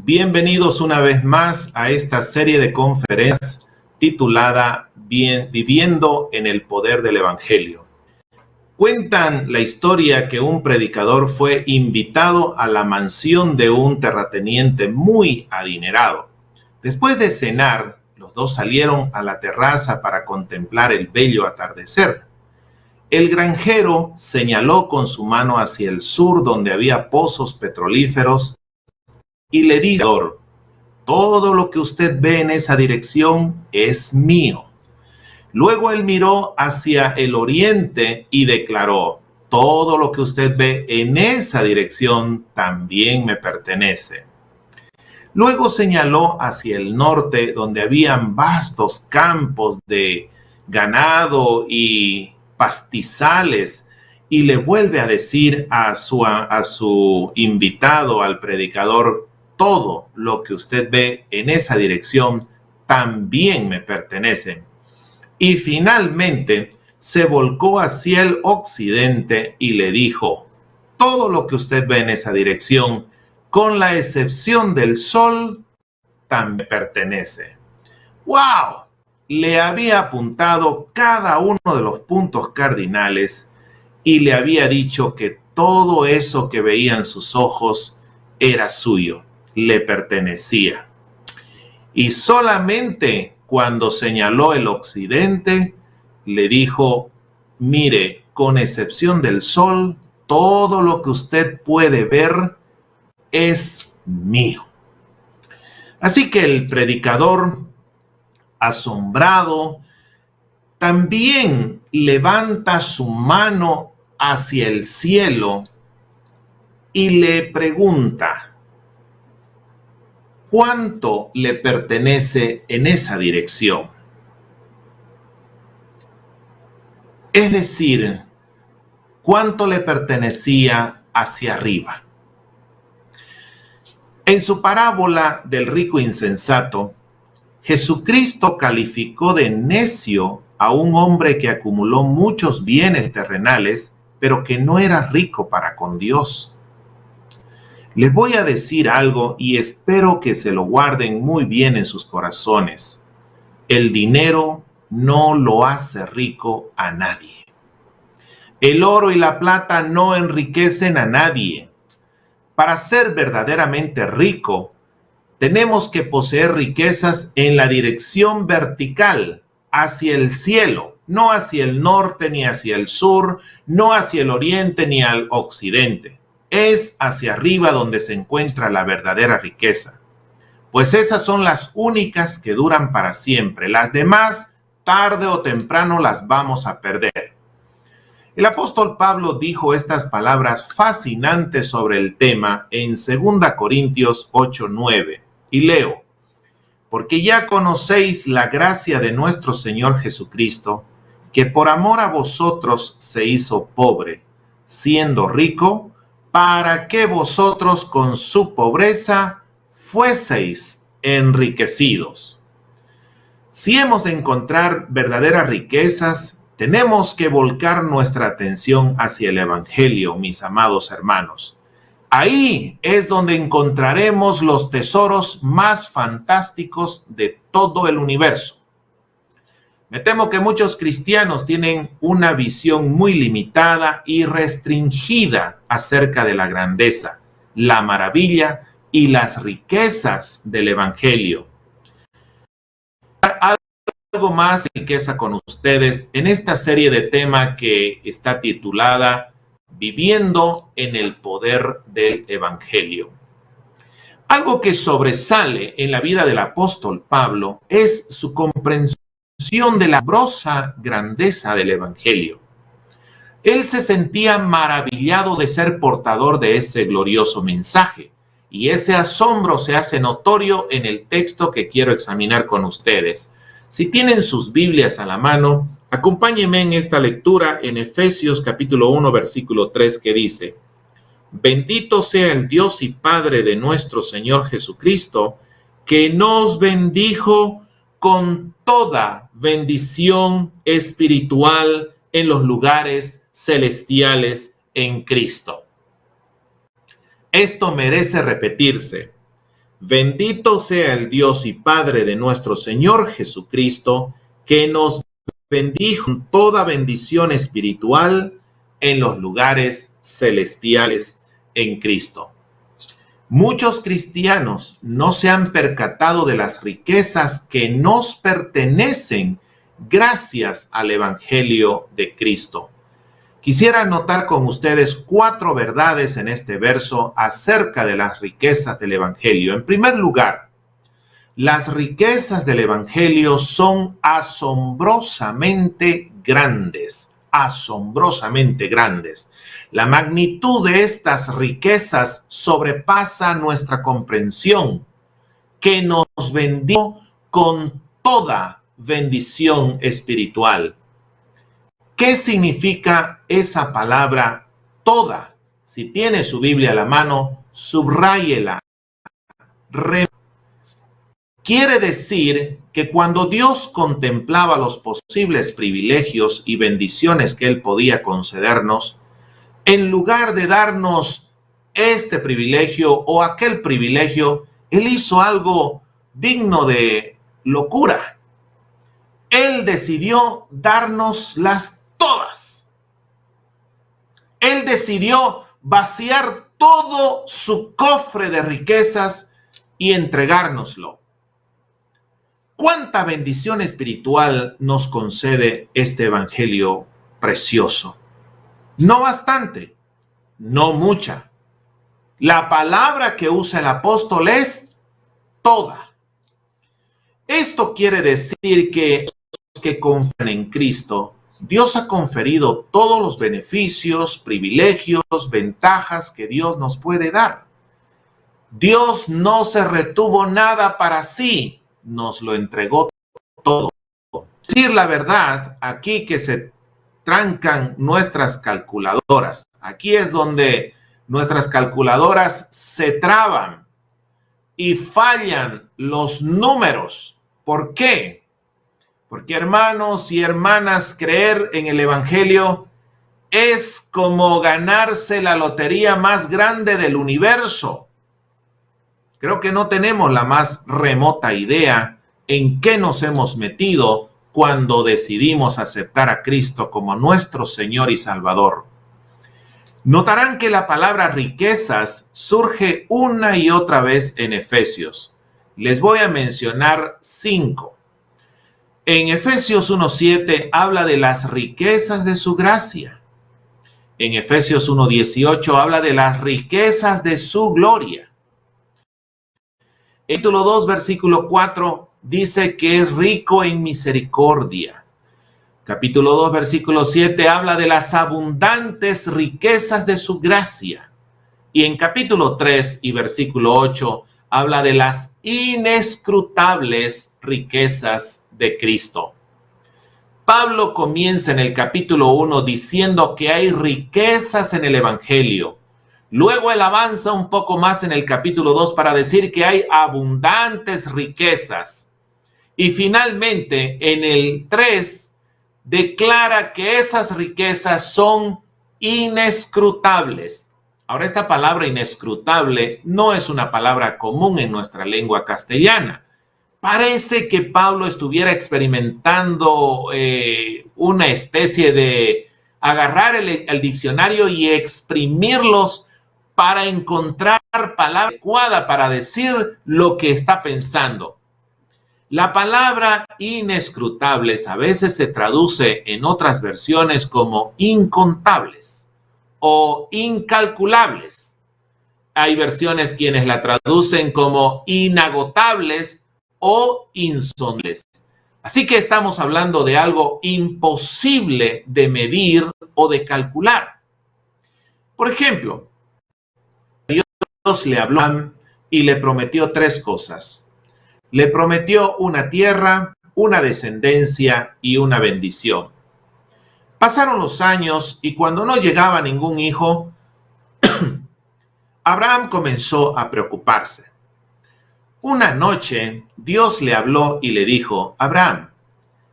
Bienvenidos una vez más a esta serie de conferencias titulada Viviendo en el Poder del Evangelio. Cuentan la historia que un predicador fue invitado a la mansión de un terrateniente muy adinerado. Después de cenar, los dos salieron a la terraza para contemplar el bello atardecer. El granjero señaló con su mano hacia el sur, donde había pozos petrolíferos, y le dijo: todo lo que usted ve en esa dirección es mío. Luego él miró hacia el oriente y declaró: todo lo que usted ve en esa dirección también me pertenece. Luego señaló hacia el norte, donde habían vastos campos de ganado y pastizales, y le vuelve a decir a su invitado, al predicador: todo lo que usted ve en esa dirección también me pertenece. Y finalmente se volcó hacia el occidente y le dijo: todo lo que usted ve en esa dirección, con la excepción del sol, también me pertenece. ¡Wow! Le había apuntado cada uno de los puntos cardinales y le había dicho que todo eso que veían sus ojos era suyo, le pertenecía. Y solamente cuando señaló el occidente, le dijo: mire, con excepción del sol, todo lo que usted puede ver es mío. Así que el predicador, asombrado, también levanta su mano hacia el cielo y le pregunta: ¿cuánto le pertenece en esa dirección? Es decir, ¿cuánto le pertenecía hacia arriba? En su parábola del rico insensato, Jesucristo calificó de necio a un hombre que acumuló muchos bienes terrenales, pero que no era rico para con Dios. Les voy a decir algo y espero que se lo guarden muy bien en sus corazones. El dinero no lo hace rico a nadie. El oro y la plata no enriquecen a nadie. Para ser verdaderamente rico, tenemos que poseer riquezas en la dirección vertical, hacia el cielo, no hacia el norte ni hacia el sur, no hacia el oriente ni al occidente. Es hacia arriba donde se encuentra la verdadera riqueza, pues esas son las únicas que duran para siempre. Las demás, tarde o temprano, las vamos a perder. El apóstol Pablo dijo estas palabras fascinantes sobre el tema en 2 Corintios 8:9, y leo: porque ya conocéis la gracia de nuestro Señor Jesucristo, que por amor a vosotros se hizo pobre, siendo rico, para que vosotros con su pobreza fueseis enriquecidos. Si hemos de encontrar verdaderas riquezas, tenemos que volcar nuestra atención hacia el Evangelio, mis amados hermanos. Ahí es donde encontraremos los tesoros más fantásticos de todo el universo. Me temo que muchos cristianos tienen una visión muy limitada y restringida acerca de la grandeza, la maravilla y las riquezas del Evangelio. Algo más de riqueza con ustedes en esta serie de tema que está titulada Viviendo en el Poder del Evangelio. Algo que sobresale en la vida del apóstol Pablo es su comprensión de la asombrosa grandeza del Evangelio. Él se sentía maravillado de ser portador de ese glorioso mensaje, y ese asombro se hace notorio en el texto que quiero examinar con ustedes. Si tienen sus Biblias a la mano, acompáñenme en esta lectura en Efesios capítulo 1, versículo 3, que dice: bendito sea el Dios y Padre de nuestro Señor Jesucristo, que nos bendijo con toda bendición espiritual en los lugares celestiales en Cristo. Esto merece repetirse. Bendito sea el Dios y Padre de nuestro Señor Jesucristo, que nos bendijo con toda bendición espiritual en los lugares celestiales en Cristo. Muchos cristianos no se han percatado de las riquezas que nos pertenecen gracias al Evangelio de Cristo. Quisiera anotar con ustedes 4 verdades en este verso acerca de las riquezas del Evangelio. En primer lugar, las riquezas del Evangelio son asombrosamente grandes, asombrosamente grandes. La magnitud de estas riquezas sobrepasa nuestra comprensión, que nos bendijo con toda bendición espiritual. ¿Qué significa esa palabra toda? Si tiene su Biblia a la mano, subráyela. Quiere decir que cuando Dios contemplaba los posibles privilegios y bendiciones que Él podía concedernos, en lugar de darnos este privilegio o aquel privilegio, Él hizo algo digno de locura. Él decidió dárnoslas todas. Él decidió vaciar todo su cofre de riquezas y entregárnoslo. ¿Cuánta bendición espiritual nos concede este evangelio precioso? No bastante, no mucha. La palabra que usa el apóstol es toda. Esto quiere decir que los que confían en Cristo, Dios ha conferido todos los beneficios, privilegios, ventajas que Dios nos puede dar. Dios no se retuvo nada para sí, nos lo entregó todo. Decir la verdad, aquí que se trancan nuestras calculadoras. Aquí es donde nuestras calculadoras se traban y fallan los números. ¿Por qué? Porque, hermanos y hermanas, creer en el Evangelio es como ganarse la lotería más grande del universo. Creo que no tenemos la más remota idea en qué nos hemos metido cuando decidimos aceptar a Cristo como nuestro Señor y Salvador. Notarán que la palabra riquezas surge una y otra vez en Efesios. Les voy a mencionar 5. En Efesios 1:7 habla de las riquezas de su gracia. En Efesios 1:18 habla de las riquezas de su gloria. Capítulo 2, versículo 4 dice que es rico en misericordia. Capítulo 2, versículo 7 habla de las abundantes riquezas de su gracia. Y en capítulo 3 y versículo 8 habla de las inescrutables riquezas de Cristo. Pablo comienza en el capítulo 1 diciendo que hay riquezas en el Evangelio. Luego él avanza un poco más en el capítulo 2 para decir que hay abundantes riquezas. Y finalmente en el 3 declara que esas riquezas son inescrutables. Ahora, esta palabra inescrutable no es una palabra común en nuestra lengua castellana. Parece que Pablo estuviera experimentando una especie de agarrar el diccionario y exprimirlos para encontrar palabra adecuada para decir lo que está pensando. La palabra inescrutables a veces se traduce en otras versiones como incontables o incalculables. Hay versiones quienes la traducen como inagotables o insondables. Así que estamos hablando de algo imposible de medir o de calcular. Por ejemplo, Dios le habló y le prometió 3 cosas. Le prometió una tierra, una descendencia y una bendición. Pasaron los años y cuando no llegaba ningún hijo, Abraham comenzó a preocuparse. Una noche, Dios le habló y le dijo: Abraham,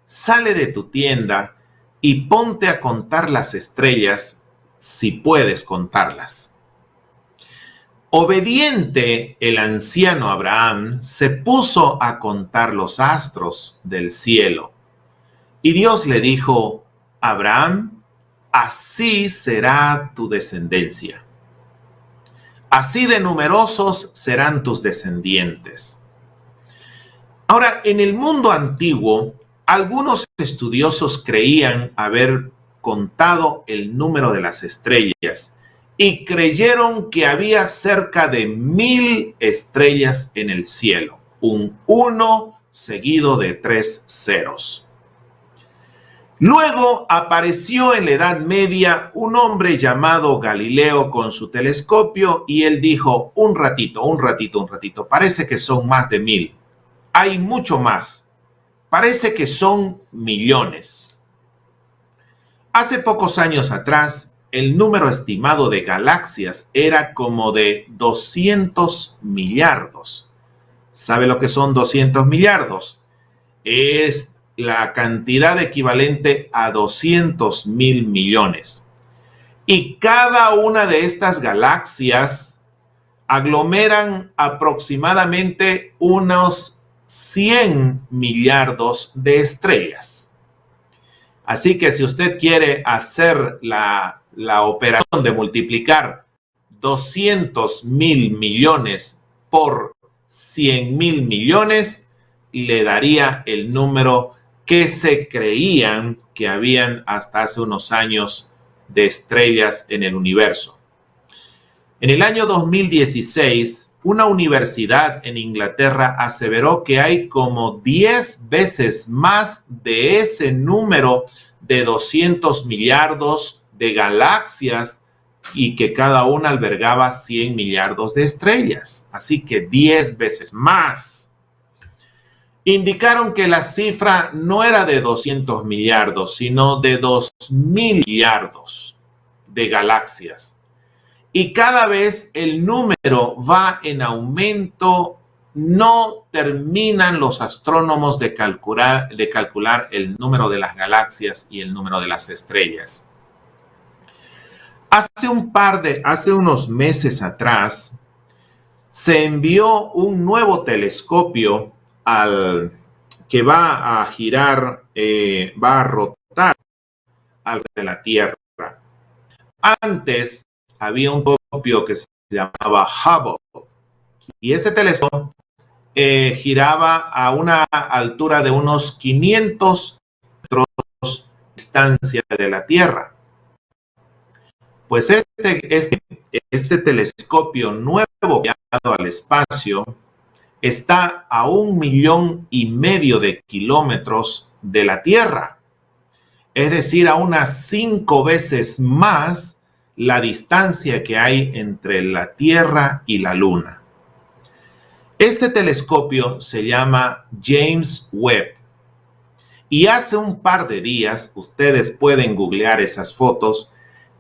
sale de tu tienda y ponte a contar las estrellas si puedes contarlas. Obediente, el anciano Abraham se puso a contar los astros del cielo. Y Dios le dijo: Abraham, así será tu descendencia. Así de numerosos serán tus descendientes. Ahora, en el mundo antiguo, algunos estudiosos creían haber contado el número de las estrellas y creyeron que había cerca de 1000 estrellas en el cielo, un 1 seguido de 3 ceros. Luego apareció en la Edad Media un hombre llamado Galileo con su telescopio y él dijo: un ratito, parece que son más de 1000. Hay mucho más. Parece que son millones. Hace pocos años atrás, el número estimado de galaxias era como de 200 millardos. ¿Sabe lo que son 200 millardos? Es la cantidad equivalente a 200.000 millones. Y cada una de estas galaxias aglomeran aproximadamente unos 100 millardos de estrellas. Así que si usted quiere hacer la operación de multiplicar 200.000 millones por 100.000 millones, le daría el número que se creían que habían hasta hace unos años de estrellas en el universo. En el año 2016, una universidad en Inglaterra aseveró que hay como 10 veces más de ese número de 200 millardos de galaxias y que cada una albergaba 100 millardos de estrellas. Así que 10 veces más. Indicaron que la cifra no era de 200 millardos, sino de 2.000 millardos de galaxias. Y cada vez el número va en aumento. No terminan los astrónomos de calcular el número de las galaxias y el número de las estrellas. Hace unos meses atrás, se envió un nuevo telescopio que va a girar, va a rotar alrededor de la Tierra. Antes había un telescopio que se llamaba Hubble, y ese telescopio giraba a una altura de unos 500 metros de distancia de la Tierra. Pues este telescopio nuevo enviado al espacio está a 1,5 millones de kilómetros de la Tierra, es decir, a unas 5 veces más la distancia que hay entre la Tierra y la Luna. Este telescopio se llama James Webb y hace un par de días, ustedes pueden googlear esas fotos,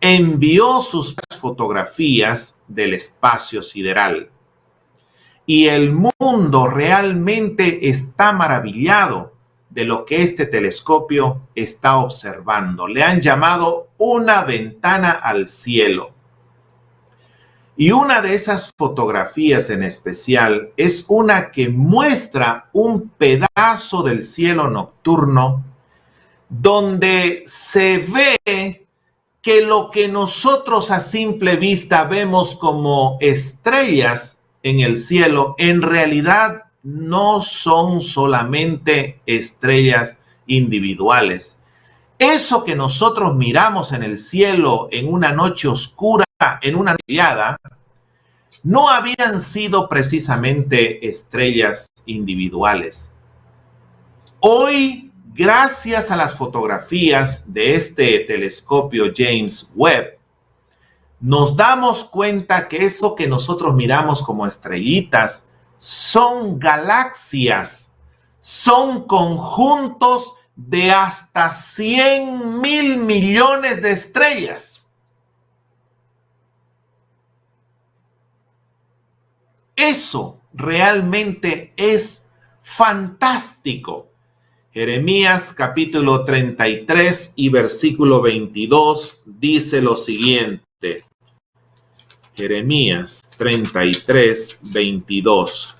envió sus fotografías del espacio sideral. Y el mundo realmente está maravillado de lo que este telescopio está observando. Le han llamado una ventana al cielo. Y una de esas fotografías en especial es una que muestra un pedazo del cielo nocturno donde se ve que lo que nosotros a simple vista vemos como estrellas en el cielo, en realidad no son solamente estrellas individuales. Eso que nosotros miramos en el cielo en una noche oscura, en una noche, no habían sido precisamente estrellas individuales. Hoy, gracias a las fotografías de este telescopio James Webb, nos damos cuenta que eso que nosotros miramos como estrellitas son galaxias, son conjuntos de hasta 100.000 millones de estrellas. Eso realmente es fantástico. Jeremías capítulo 33 y versículo 22 dice lo siguiente: Jeremías 33, 22.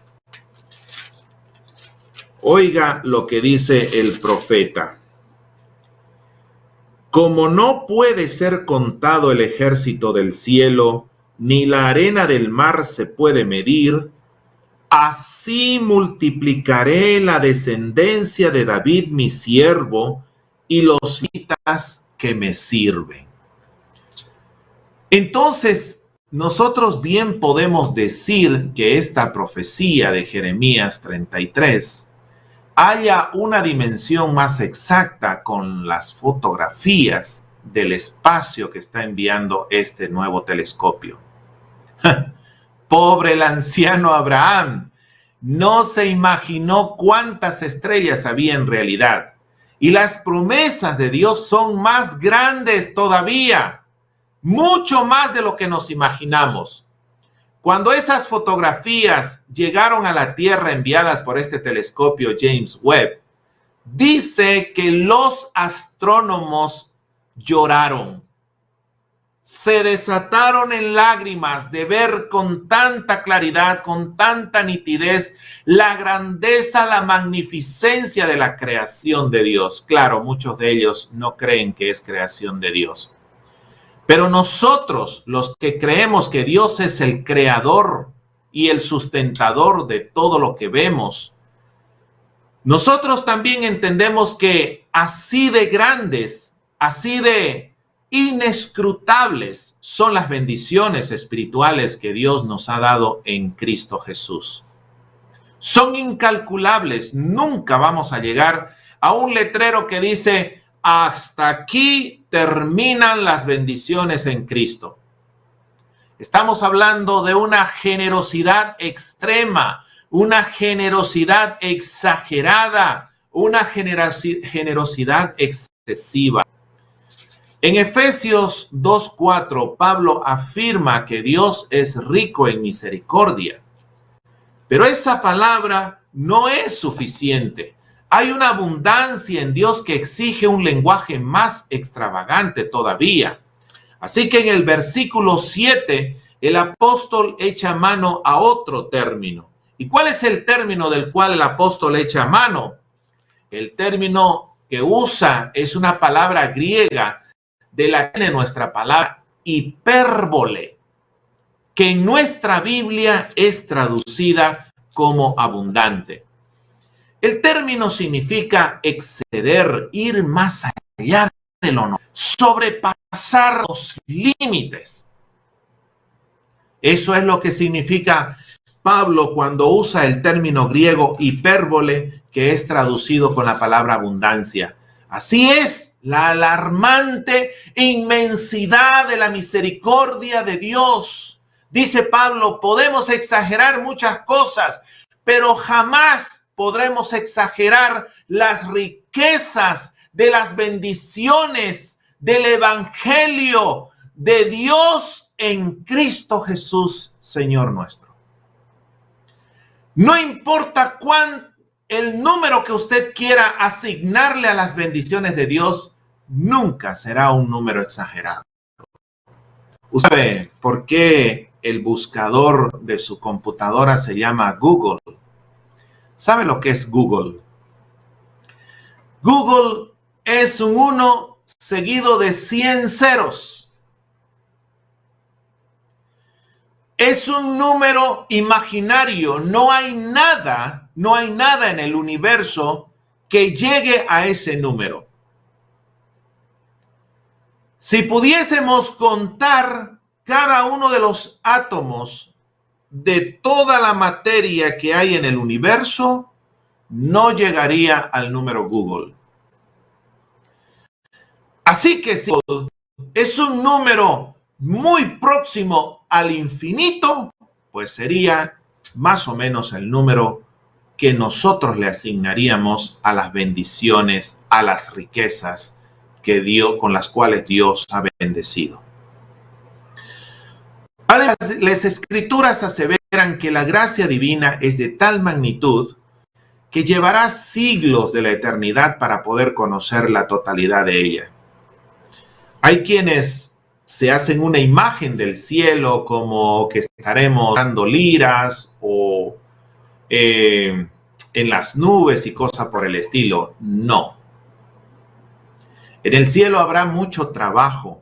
Oiga lo que dice el profeta. Como no puede ser contado el ejército del cielo, ni la arena del mar se puede medir, así multiplicaré la descendencia de David mi siervo y los israelitas que me sirven. Entonces, nosotros bien podemos decir que esta profecía de Jeremías 33 haya una dimensión más exacta con las fotografías del espacio que está enviando este nuevo telescopio. Pobre el anciano Abraham, no se imaginó cuántas estrellas había en realidad. Y las promesas de Dios son más grandes todavía, mucho más de lo que nos imaginamos. Cuando esas fotografías llegaron a la Tierra enviadas por este telescopio James Webb, dice que los astrónomos lloraron. Se desataron en lágrimas de ver con tanta claridad, con tanta nitidez, la grandeza, la magnificencia de la creación de Dios. Claro, muchos de ellos no creen que es creación de Dios. Pero nosotros, los que creemos que Dios es el creador y el sustentador de todo lo que vemos, nosotros también entendemos que así de grandes, así de inescrutables son las bendiciones espirituales que Dios nos ha dado en Cristo Jesús. Son incalculables, nunca vamos a llegar a un letrero que dice hasta aquí terminan las bendiciones en Cristo. Estamos hablando de una generosidad extrema, una generosidad exagerada, una generosidad excesiva. En Efesios 2:4, Pablo afirma que Dios es rico en misericordia. Pero esa palabra no es suficiente. Hay una abundancia en Dios que exige un lenguaje más extravagante todavía. Así que en el versículo 7, el apóstol echa mano a otro término. ¿Y cuál es el término del cual el apóstol echa mano? El término que usa es una palabra griega de la que viene nuestra palabra hipérbole, que en nuestra Biblia es traducida como abundante. El término significa exceder, ir más allá de lo normal, sobrepasar los límites. Eso es lo que significa Pablo cuando usa el término griego hipérbole, que es traducido con la palabra abundancia. Así es, la alarmante inmensidad de la misericordia de Dios. Dice Pablo, podemos exagerar muchas cosas, pero jamás podremos exagerar las riquezas de las bendiciones del Evangelio de Dios en Cristo Jesús, Señor nuestro. No importa el número que usted quiera asignarle a las bendiciones de Dios, nunca será un número exagerado. ¿Usted sabe por qué el buscador de su computadora se llama Google? ¿Sabe lo que es Google? Google es un 1 seguido de 100 ceros. Es un número imaginario. No hay nada en el universo que llegue a ese número. Si pudiésemos contar cada uno de los átomos de toda la materia que hay en el universo, no llegaría al número Google. Así que si es un número muy próximo al infinito, pues sería más o menos el número que nosotros le asignaríamos a las bendiciones, a las riquezas con las cuales Dios ha bendecido. Además, las Escrituras aseveran que la gracia divina es de tal magnitud que llevará siglos de la eternidad para poder conocer la totalidad de ella. Hay quienes se hacen una imagen del cielo como que estaremos dando liras o en las nubes y cosas por el estilo. No. En el cielo habrá mucho trabajo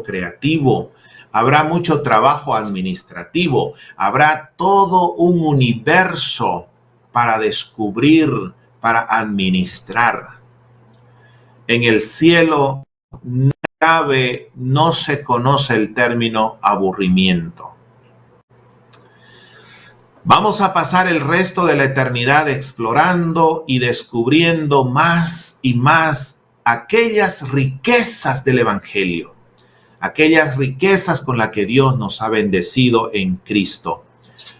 creativo, habrá mucho trabajo administrativo, habrá todo un universo para descubrir, para administrar. En el cielo no se conoce el término aburrimiento. Vamos a pasar el resto de la eternidad explorando y descubriendo más y más aquellas riquezas del Evangelio, aquellas riquezas con las que Dios nos ha bendecido en Cristo.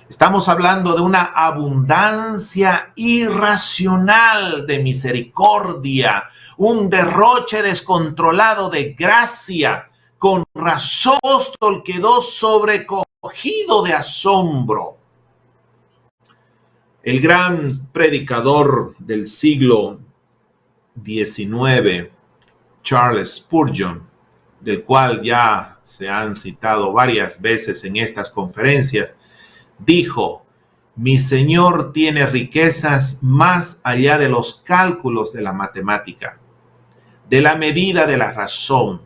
Estamos hablando de una abundancia irracional de misericordia, un derroche descontrolado de gracia. Con razón el apóstol quedó sobrecogido de asombro. El gran predicador del siglo XIX, Charles Spurgeon, del cual ya se han citado varias veces en estas conferencias, dijo: mi Señor tiene riquezas más allá de los cálculos de la matemática, de la medida de la razón,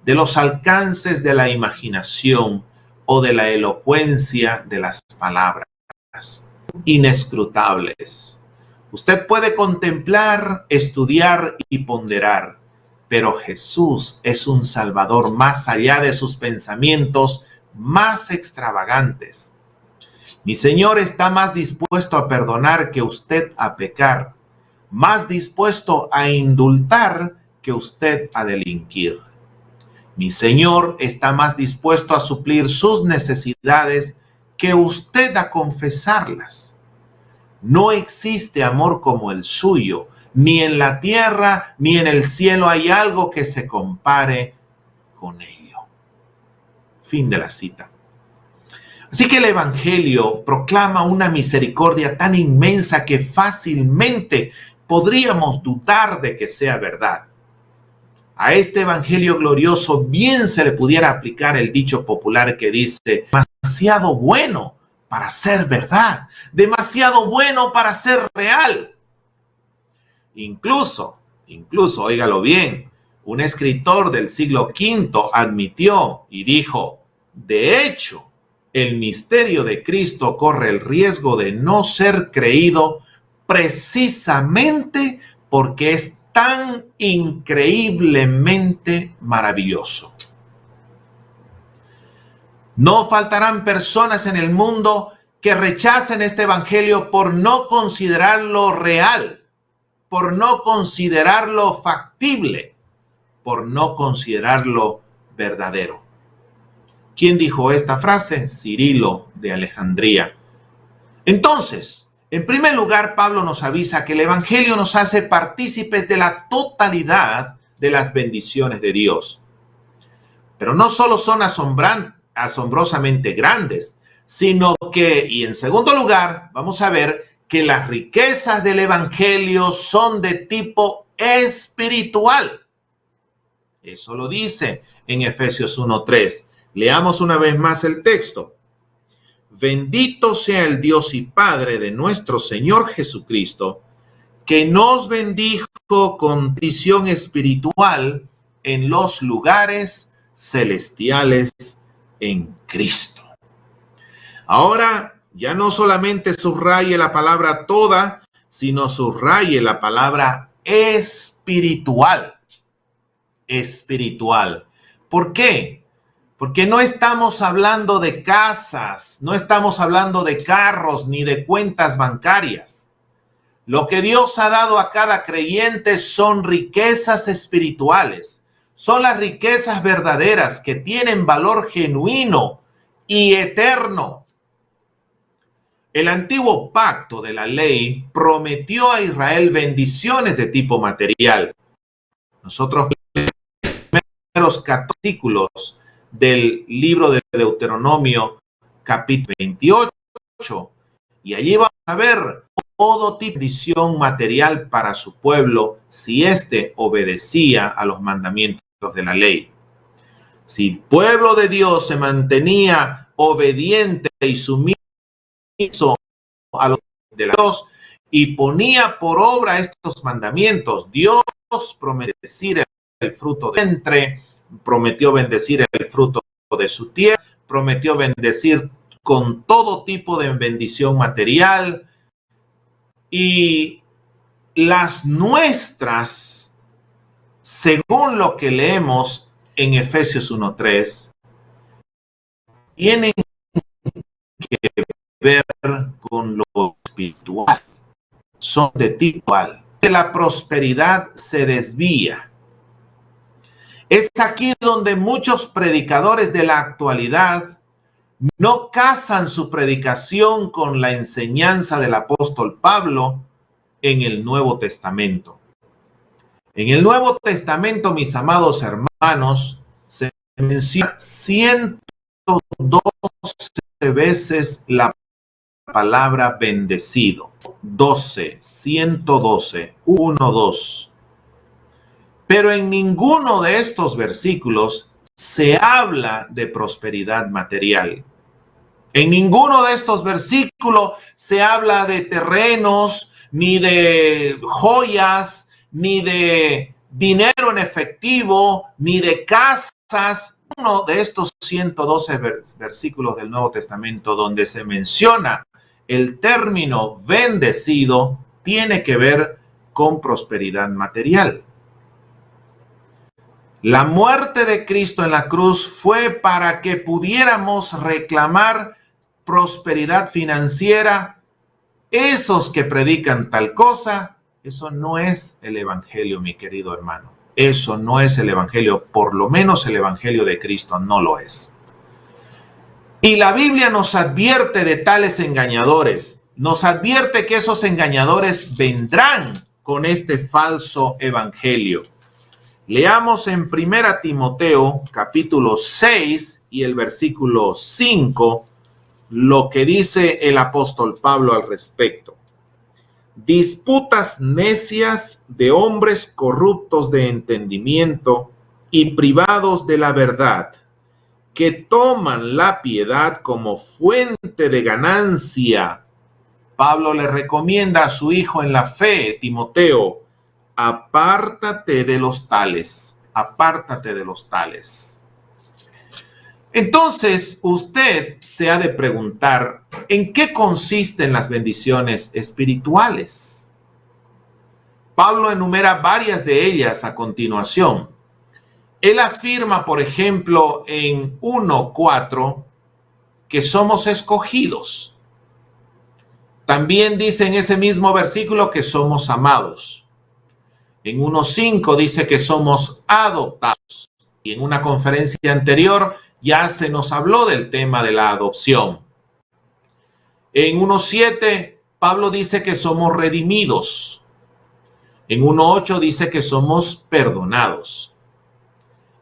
de los alcances de la imaginación o de la elocuencia de las palabras. Inescrutables. Usted puede contemplar, estudiar y ponderar, pero Jesús es un Salvador más allá de sus pensamientos más extravagantes. Mi Señor está más dispuesto a perdonar que usted a pecar, más dispuesto a indultar que usted a delinquir. Mi Señor está más dispuesto a suplir sus necesidades que usted a confesarlas. No existe amor como el suyo, ni en la tierra ni en el cielo hay algo que se compare con ello. Fin de la cita. Así que el Evangelio proclama una misericordia tan inmensa que fácilmente podríamos dudar de que sea verdad. A este Evangelio glorioso bien se le pudiera aplicar el dicho popular que dice: demasiado bueno para ser verdad, demasiado bueno para ser real. Incluso, óigalo bien, un escritor del siglo V admitió y dijo: de hecho, el misterio de Cristo corre el riesgo de no ser creído precisamente porque es tan increíblemente maravilloso. No faltarán personas en el mundo que rechacen este Evangelio por no considerarlo real, por no considerarlo factible, por no considerarlo verdadero. ¿Quién dijo esta frase? Cirilo de Alejandría. Entonces, en primer lugar, Pablo nos avisa que el Evangelio nos hace partícipes de la totalidad de las bendiciones de Dios. Pero no solo son asombrosamente grandes, sino que, y en segundo lugar, vamos a ver que las riquezas del Evangelio son de tipo espiritual. Eso lo dice en Efesios 1:3. Leamos una vez más el texto. Bendito sea el Dios y Padre de nuestro Señor Jesucristo, que nos bendijo con visión espiritual en los lugares celestiales en Cristo. Ahora, ya no solamente subraye la palabra toda, sino subraye la palabra espiritual. Espiritual. ¿Por qué? Porque no estamos hablando de casas, no estamos hablando de carros ni de cuentas bancarias. Lo que Dios ha dado a cada creyente son riquezas espirituales. Son las riquezas verdaderas que tienen valor genuino y eterno. El antiguo pacto de la ley prometió a Israel bendiciones de tipo material. Nosotros los capítulos del libro de Deuteronomio, capítulo 28, y allí vamos a ver todo tipo de bendición material para su pueblo si éste obedecía a los mandamientos de la ley. Si el pueblo de Dios se mantenía obediente y sumiso a los de Dios y ponía por obra estos mandamientos, Dios prometió bendecir el fruto del vientre, prometió bendecir el fruto de su tierra, prometió bendecir con todo tipo de bendición material, y las nuestras, según lo que leemos en Efesios 1:3, tienen que ver con lo espiritual, son de tipo espiritual. La prosperidad se desvía. Es aquí donde muchos predicadores de la actualidad no casan su predicación con la enseñanza del apóstol Pablo en el Nuevo Testamento. En el Nuevo Testamento, mis amados hermanos, se menciona 112 veces la palabra bendecido. 112, 1, 2. Pero en ninguno de estos versículos se habla de prosperidad material. En ninguno de estos versículos se habla de terrenos, ni de joyas, ni de dinero en efectivo, ni de casas. Uno de estos 112 versículos del Nuevo Testamento donde se menciona el término bendecido tiene que ver con prosperidad material. La muerte de Cristo en la cruz fue para que pudiéramos reclamar prosperidad financiera. Esos que predican tal cosa, eso no es el evangelio, mi querido hermano. Eso no es el evangelio, por lo menos el evangelio de Cristo no lo es. Y la Biblia nos advierte de tales engañadores. Nos advierte que esos engañadores vendrán con este falso evangelio. Leamos en 1 Timoteo capítulo 6 y el versículo 5 lo que dice el apóstol Pablo al respecto. Disputas necias de hombres corruptos de entendimiento y privados de la verdad, que toman la piedad como fuente de ganancia. Pablo le recomienda a su hijo en la fe, Timoteo: apártate de los tales, apártate de los tales. Entonces, usted se ha de preguntar, ¿en qué consisten las bendiciones espirituales? Pablo enumera varias de ellas a continuación. Él afirma, por ejemplo, en 1:4, que somos escogidos. También dice en ese mismo versículo que somos amados. En 1:5 dice que somos adoptados. Y en una conferencia anterior ya se nos habló del tema de la adopción. En 1:7 Pablo dice que somos redimidos. En 1:8 dice que somos perdonados.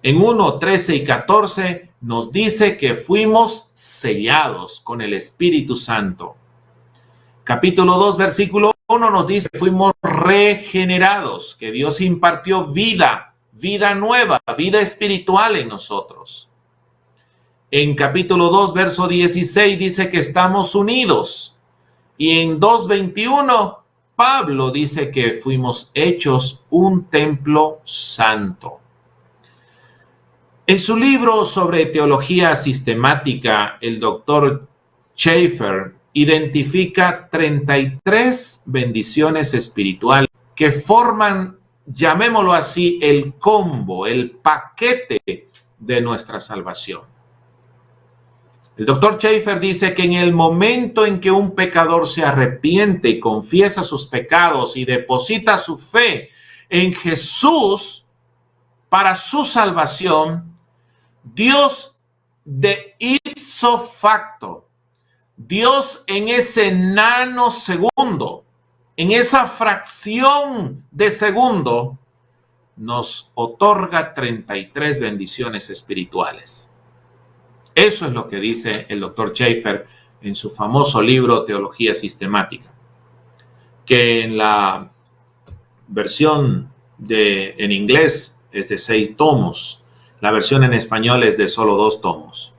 En 1:13 y 14 nos dice que fuimos sellados con el Espíritu Santo. Capítulo 2, versículo 1 nos dice que fuimos regenerados, que Dios impartió vida nueva, vida espiritual en nosotros. En capítulo 2, verso 16 dice que estamos unidos. Y en 2:21 Pablo dice que fuimos hechos un templo santo. En su libro sobre teología sistemática, el doctor Schaeffer identifica 33 bendiciones espirituales que forman, llamémoslo así, el combo, el paquete de nuestra salvación. El doctor Schaeffer dice que en el momento en que un pecador se arrepiente y confiesa sus pecados y deposita su fe en Jesús para su salvación, Dios de ipso facto, Dios en ese nanosegundo, en esa fracción de segundo, nos otorga 33 bendiciones espirituales. Eso es lo que dice el doctor Schaeffer en su famoso libro Teología Sistemática, que en la versión en inglés es de 6 tomos. La versión en español es de solo 2 tomos.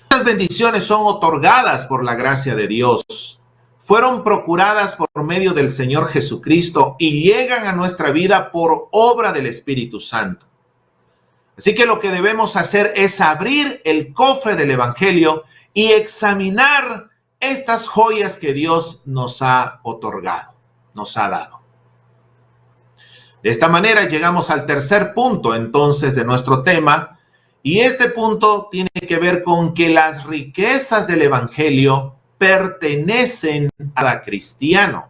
Estas bendiciones son otorgadas por la gracia de Dios. Fueron procuradas por medio del Señor Jesucristo y llegan a nuestra vida por obra del Espíritu Santo. Así que lo que debemos hacer es abrir el cofre del Evangelio y examinar estas joyas que Dios nos ha otorgado, nos ha dado. De esta manera llegamos al tercer punto entonces de nuestro tema, y este punto tiene que ver con que las riquezas del Evangelio pertenecen a cada cristiano.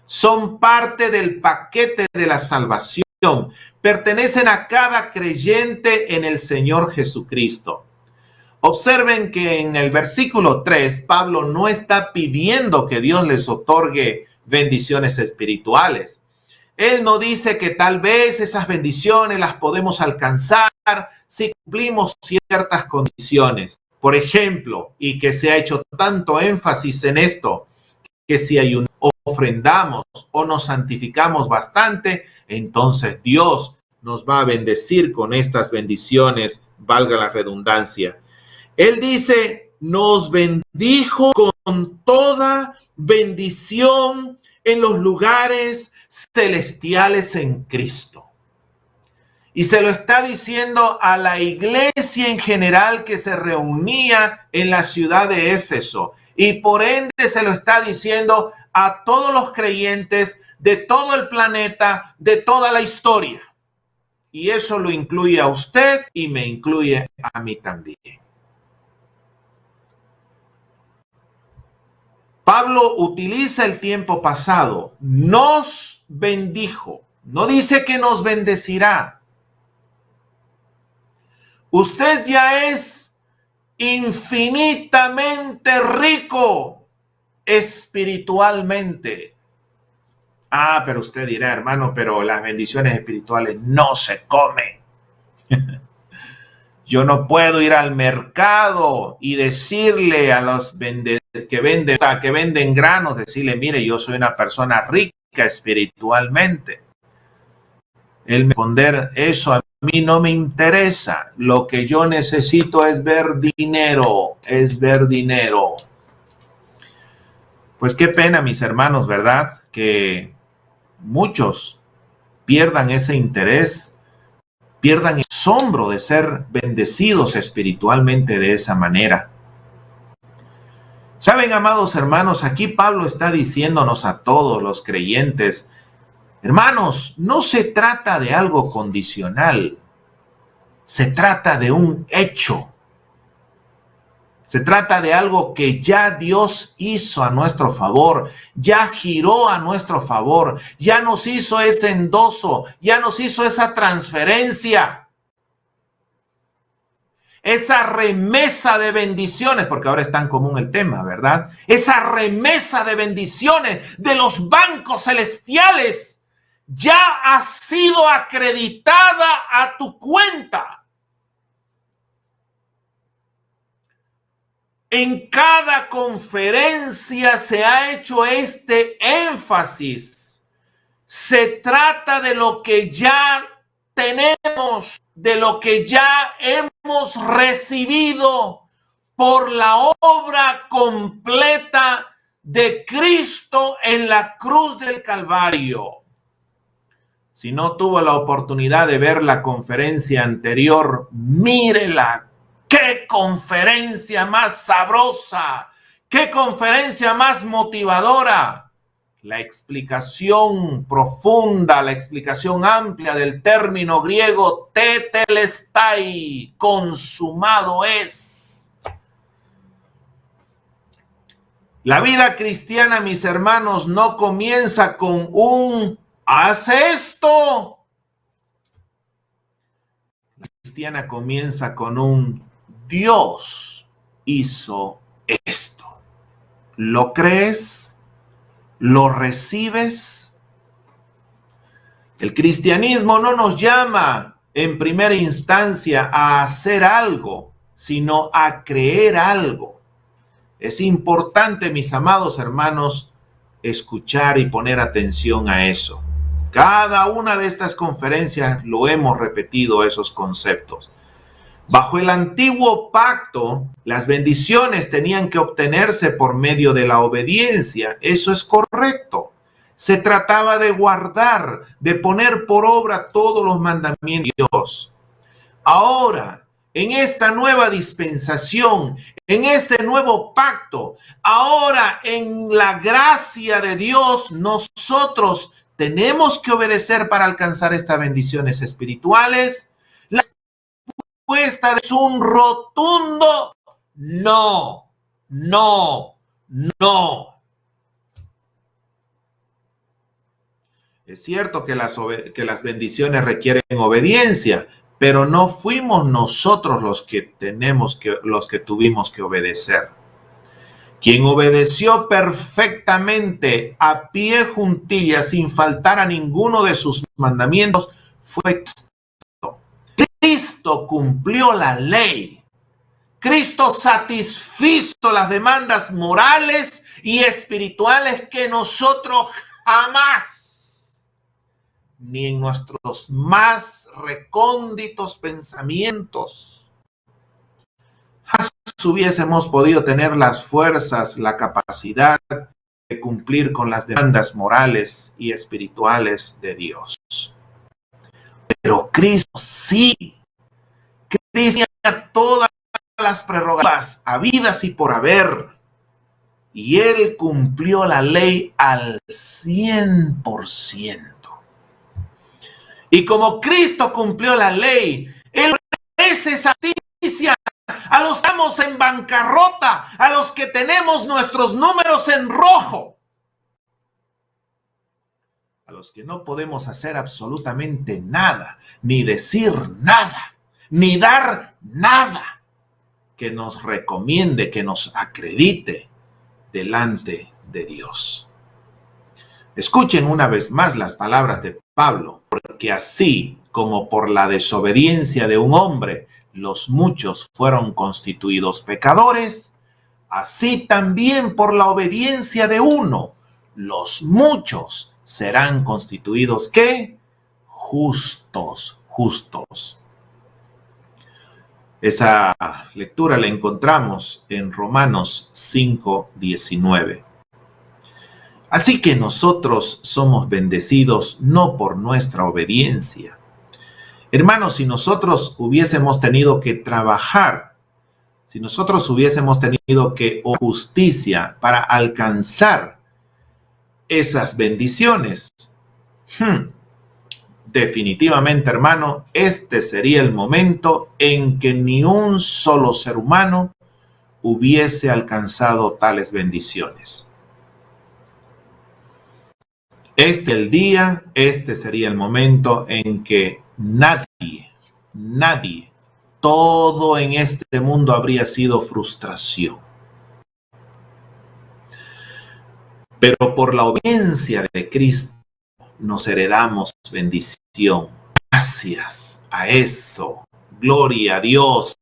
Son parte del paquete de la salvación, pertenecen a cada creyente en el Señor Jesucristo. Observen que en el versículo 3, Pablo no está pidiendo que Dios les otorgue bendiciones espirituales. Él no dice que tal vez esas bendiciones las podemos alcanzar si cumplimos ciertas condiciones. Por ejemplo, y que se ha hecho tanto énfasis en esto, que si ofrendamos o nos santificamos bastante, entonces Dios nos va a bendecir con estas bendiciones, valga la redundancia. Él dice, nos bendijo con toda bendición en los lugares celestiales en Cristo. Y se lo está diciendo a la iglesia en general que se reunía en la ciudad de Éfeso. Y por ende se lo está diciendo a todos los creyentes de todo el planeta, de toda la historia. Y eso lo incluye a usted y me incluye a mí también. Pablo utiliza el tiempo pasado, nos bendijo, no dice que nos bendecirá. Usted ya es infinitamente rico espiritualmente. Pero usted dirá, hermano, pero las bendiciones espirituales no se comen. Yo no puedo ir al mercado y decirle a los que venden granos, decirle, mire, yo soy una persona rica espiritualmente. El responder, eso a mí no me interesa. Lo que yo necesito es ver dinero, Pues qué pena, mis hermanos, ¿verdad? Que muchos pierdan ese interés, pierdan el asombro de ser bendecidos espiritualmente de esa manera. Saben, amados hermanos, aquí Pablo está diciéndonos a todos los creyentes, hermanos, no se trata de algo condicional, se trata de un hecho. Se trata de algo que ya Dios hizo a nuestro favor, ya giró a nuestro favor, ya nos hizo ese endoso, ya nos hizo esa transferencia, esa remesa de bendiciones, porque ahora es tan común el tema, ¿verdad? Esa remesa de bendiciones de los bancos celestiales ya ha sido acreditada a tu cuenta. En cada conferencia se ha hecho este énfasis. Se trata de lo que ya tenemos, de lo que ya hemos recibido por la obra completa de Cristo en la cruz del Calvario. Si no tuvo la oportunidad de ver la conferencia anterior, mírela. ¡Qué conferencia más sabrosa! ¡Qué conferencia más motivadora! La explicación profunda, la explicación amplia del término griego tetelestai, consumado es. La vida cristiana, mis hermanos, no comienza con un haz esto. La cristiana comienza con un Dios hizo esto. ¿Lo crees? ¿Lo recibes? El cristianismo no nos llama en primera instancia a hacer algo, sino a creer algo. Es importante, mis amados hermanos, escuchar y poner atención a eso. Cada una de estas conferencias lo hemos repetido esos conceptos. Bajo el antiguo pacto, las bendiciones tenían que obtenerse por medio de la obediencia. Eso es correcto. Se trataba de guardar, de poner por obra todos los mandamientos de Dios. Ahora, en esta nueva dispensación, en este nuevo pacto, ahora en la gracia de Dios, nosotros tenemos que obedecer para alcanzar estas bendiciones espirituales. La respuesta es un rotundo no, no, no. Es cierto que las bendiciones requieren obediencia, pero no fuimos nosotros los que tuvimos que obedecer. Quien obedeció perfectamente a pie juntillas sin faltar a ninguno de sus mandamientos fue Cristo. Cristo cumplió la ley. Cristo satisfizo las demandas morales y espirituales que nosotros jamás, ni en nuestros más recónditos pensamientos, jamás hubiésemos podido tener las fuerzas, la capacidad de cumplir con las demandas morales y espirituales de Dios. Pero Cristo sí. Cristo tenía todas las prerrogativas habidas y por haber. Y Él cumplió la ley al 100%. Y como Cristo cumplió la ley, Él ofrece esa justicia a los que estamos en bancarrota, a los que tenemos nuestros números en rojo, a los que no podemos hacer absolutamente nada, ni decir nada, ni dar nada que nos recomiende, que nos acredite delante de Dios. Escuchen una vez más las palabras de Pablo, porque así como por la desobediencia de un hombre los muchos fueron constituidos pecadores, así también por la obediencia de uno los muchos serán constituidos ¿qué? Justos. Esa lectura la encontramos en Romanos 5:19. Así que nosotros somos bendecidos no por nuestra obediencia. Hermanos, si nosotros hubiésemos tenido que trabajar, si nosotros hubiésemos tenido que hacer justicia para alcanzar esas bendiciones, definitivamente, hermano, este sería el momento en que ni un solo ser humano hubiese alcanzado tales bendiciones. Este sería el momento en que nadie, todo en este mundo habría sido frustración. Pero por la obediencia de Cristo nos heredamos bendición. Gracias a eso, gloria a Dios.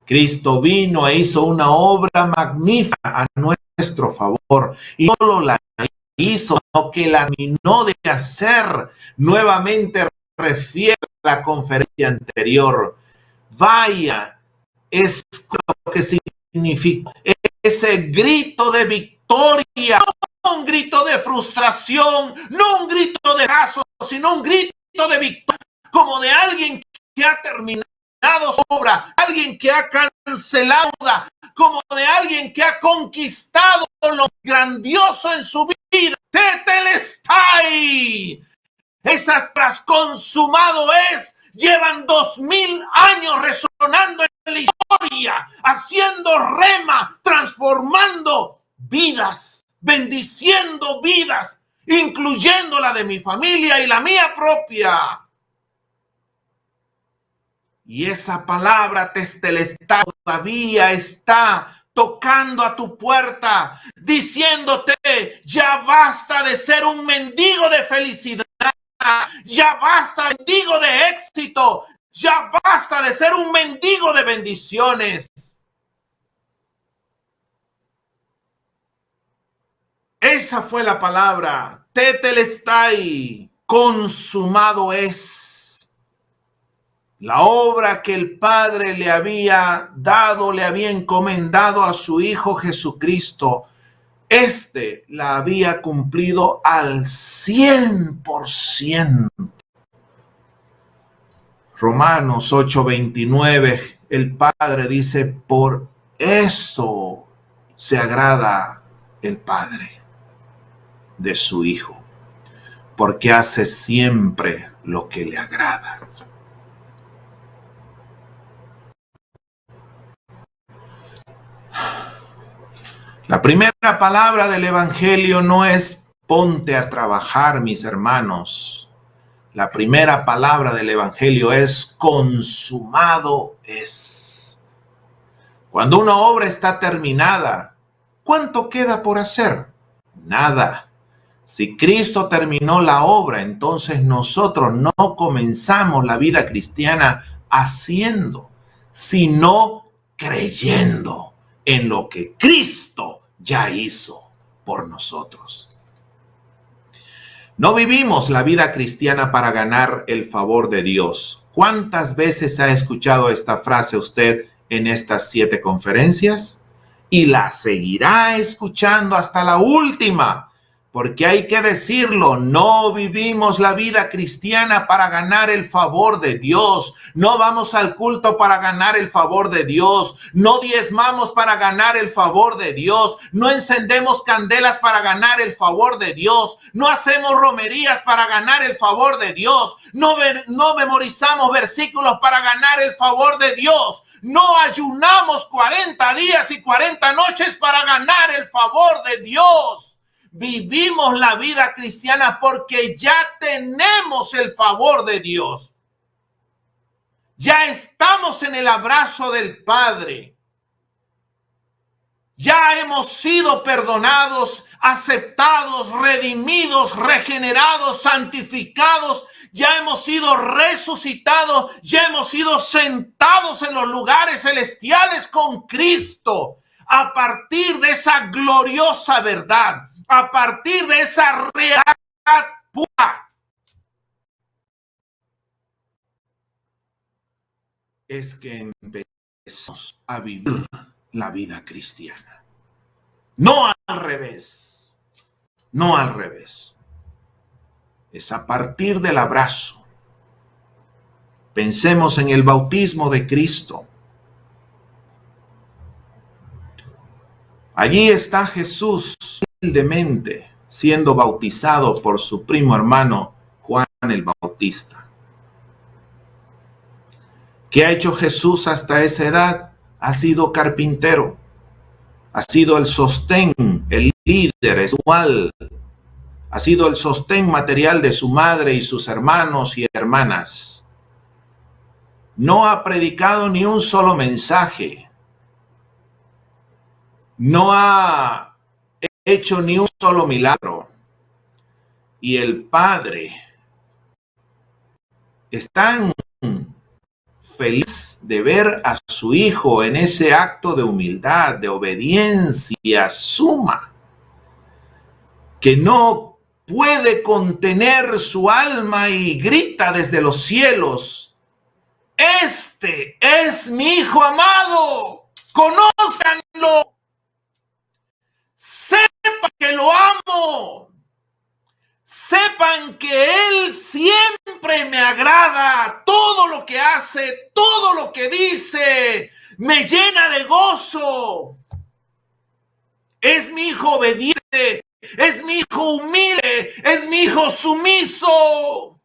Cristo vino e hizo una obra magnífica a nuestro favor y no solo la hizo, sino que la terminó de hacer. Nuevamente refiere a la conferencia anterior. Vaya, es lo que significa ese grito de victoria, no un grito de frustración, no un grito de fracaso, sino un grito de victoria, como de alguien que ha terminado su obra, alguien que ha cancelado, como de alguien que ha conquistado lo grandioso en su vida. Tetelestai. Esas palabras consumado es, llevan 2000 años resonando en la historia, haciendo rema, transformando vidas, bendiciendo vidas, incluyendo la de mi familia y la mía propia. Y esa palabra testelestai todavía está tocando a tu puerta, diciéndote, ya basta de ser un mendigo de felicidad, ya basta de mendigo de éxito, ya basta de ser un mendigo de bendiciones. Esa fue la palabra, tetelestai, consumado es. La obra que el Padre le había dado, le había encomendado a su Hijo Jesucristo, la había cumplido al 100%. Romanos 8:29, el Padre dice, por eso se agrada el Padre de su Hijo, porque hace siempre lo que le agrada. La primera palabra del Evangelio no es ponte a trabajar, mis hermanos. La primera palabra del Evangelio es consumado es. Cuando una obra está terminada, ¿cuánto queda por hacer? Nada. Si Cristo terminó la obra, entonces nosotros no comenzamos la vida cristiana haciendo, sino creyendo en lo que Cristo ya hizo por nosotros. No vivimos la vida cristiana para ganar el favor de Dios. ¿Cuántas veces ha escuchado esta frase usted en estas 7 conferencias? Y la seguirá escuchando hasta la última, porque hay que decirlo, no vivimos la vida cristiana para ganar el favor de Dios. No vamos al culto para ganar el favor de Dios. No diezmamos para ganar el favor de Dios. No encendemos candelas para ganar el favor de Dios. No hacemos romerías para ganar el favor de Dios. No memorizamos versículos para ganar el favor de Dios. No ayunamos 40 días y 40 noches para ganar el favor de Dios. Vivimos la vida cristiana porque ya tenemos el favor de Dios. Ya estamos en el abrazo del Padre. Ya hemos sido perdonados, aceptados, redimidos, regenerados, santificados. Ya hemos sido resucitados. Ya hemos sido sentados en los lugares celestiales con Cristo. A partir de esa gloriosa verdad. A partir de esa realidad pura, es que empezamos a vivir la vida cristiana. No al revés. No al revés. Es a partir del abrazo. Pensemos en el bautismo de Cristo. Allí está Jesús humildemente siendo bautizado por su primo hermano Juan el Bautista. ¿Qué ha hecho Jesús hasta esa edad? Ha sido carpintero, ha sido el sostén, el líder espiritual, ha sido el sostén material de su madre y sus hermanos y hermanas. No ha predicado ni un solo mensaje, no ha hecho ni un solo milagro. Y el Padre es tan feliz de ver a su Hijo en ese acto de humildad, de obediencia suma, que no puede contener su alma y grita desde los cielos: este es mi Hijo amado, conózcanlo. Sepan que lo amo. Sepan que Él siempre me agrada. Todo lo que hace, todo lo que dice, me llena de gozo. Es mi Hijo obediente. Es mi Hijo humilde. Es mi Hijo sumiso.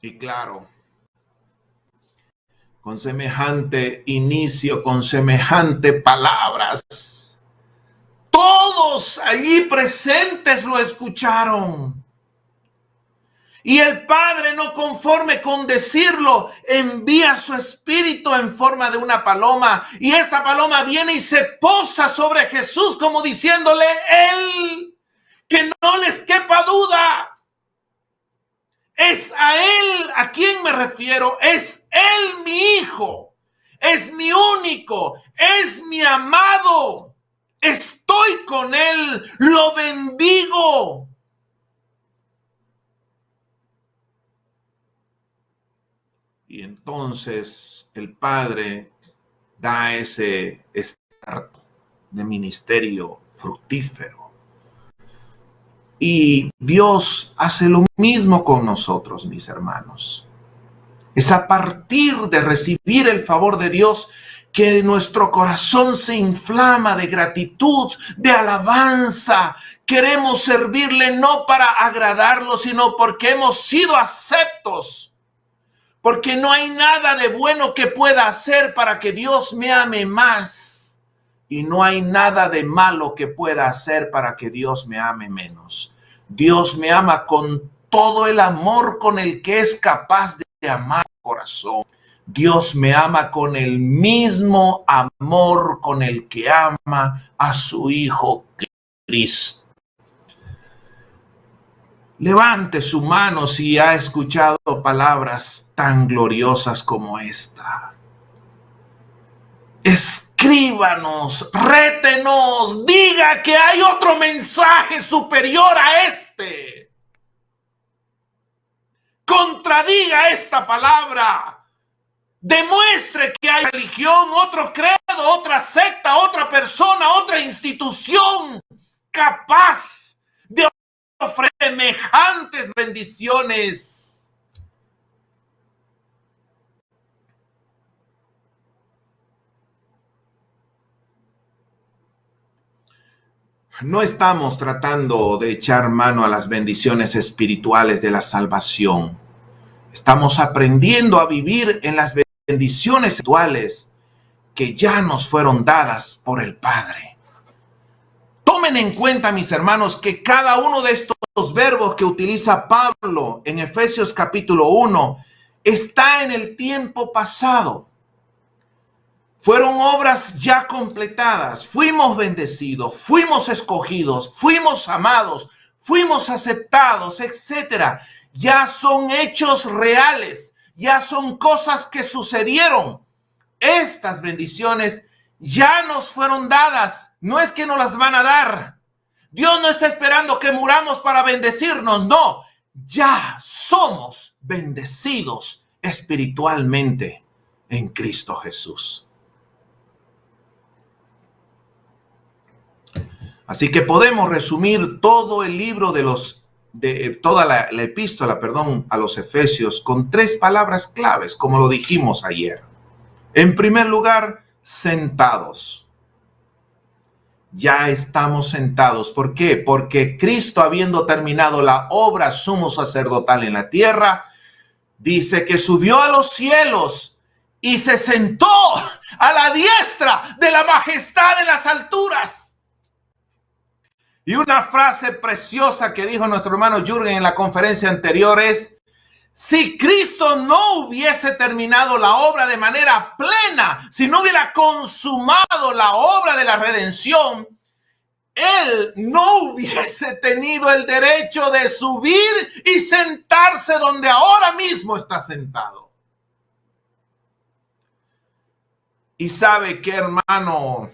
Y claro, con semejante inicio, con semejante palabras, todos allí presentes lo escucharon. Y el Padre, no conforme con decirlo, envía su Espíritu en forma de una paloma. Y esta paloma viene y se posa sobre Jesús como diciéndole: Él, que no les quepa duda. Es a Él a quien me refiero. Es Él mi Hijo. Es mi único. Es mi amado. estoy con él, lo bendigo. Y entonces el Padre da ese starto de ministerio fructífero. Y Dios hace lo mismo con nosotros, mis hermanos. Es a partir de recibir el favor de Dios que nuestro corazón se inflama de gratitud, de alabanza. Queremos servirle no para agradarlo, sino porque hemos sido aceptos. Porque no hay nada de bueno que pueda hacer para que Dios me ame más. Y no hay nada de malo que pueda hacer para que Dios me ame menos. Dios me ama con todo el amor con el que es capaz de amar el corazón. Dios me ama con el mismo amor con el que ama a su Hijo Cristo. Levante su mano si ha escuchado palabras tan gloriosas como esta. Escríbanos, rétenos, diga que hay otro mensaje superior a este. Contradiga esta palabra. Demuestre que hay religión, otro credo, otra secta, otra persona, otra institución capaz de ofrecer semejantes bendiciones. No estamos tratando de echar mano a las bendiciones espirituales de la salvación. Estamos aprendiendo a vivir en las bendiciones espirituales que ya nos fueron dadas por el Padre. Tomen en cuenta, mis hermanos, que cada uno de estos verbos que utiliza Pablo en Efesios capítulo 1 está en el tiempo pasado. Fueron obras ya completadas. Fuimos bendecidos, fuimos escogidos, fuimos amados, fuimos aceptados, etc. Ya son hechos reales, ya son cosas que sucedieron. Estas bendiciones ya nos fueron dadas, no es que nos las van a dar. Dios no está esperando que muramos para bendecirnos, no. Ya somos bendecidos espiritualmente en Cristo Jesús. Así que podemos resumir todo el libro toda la epístola, a los Efesios con 3 palabras claves, como lo dijimos ayer. En primer lugar, sentados. Ya estamos sentados. ¿Por qué? Porque Cristo, habiendo terminado la obra sumo sacerdotal en la tierra, dice que subió a los cielos y se sentó a la diestra de la majestad de las alturas. Y una frase preciosa que dijo nuestro hermano Jürgen en la conferencia anterior es: si Cristo no hubiese terminado la obra de manera plena, si no hubiera consumado la obra de la redención, Él no hubiese tenido el derecho de subir y sentarse donde ahora mismo está sentado. Y sabe qué, hermano,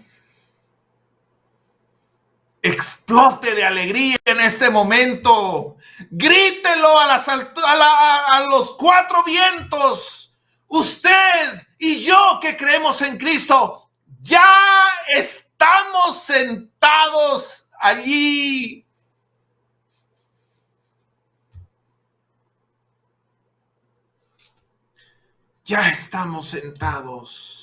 explote de alegría en este momento. Grítelo a los 4 vientos. Usted y yo que creemos en Cristo, ya estamos sentados allí. Ya estamos sentados.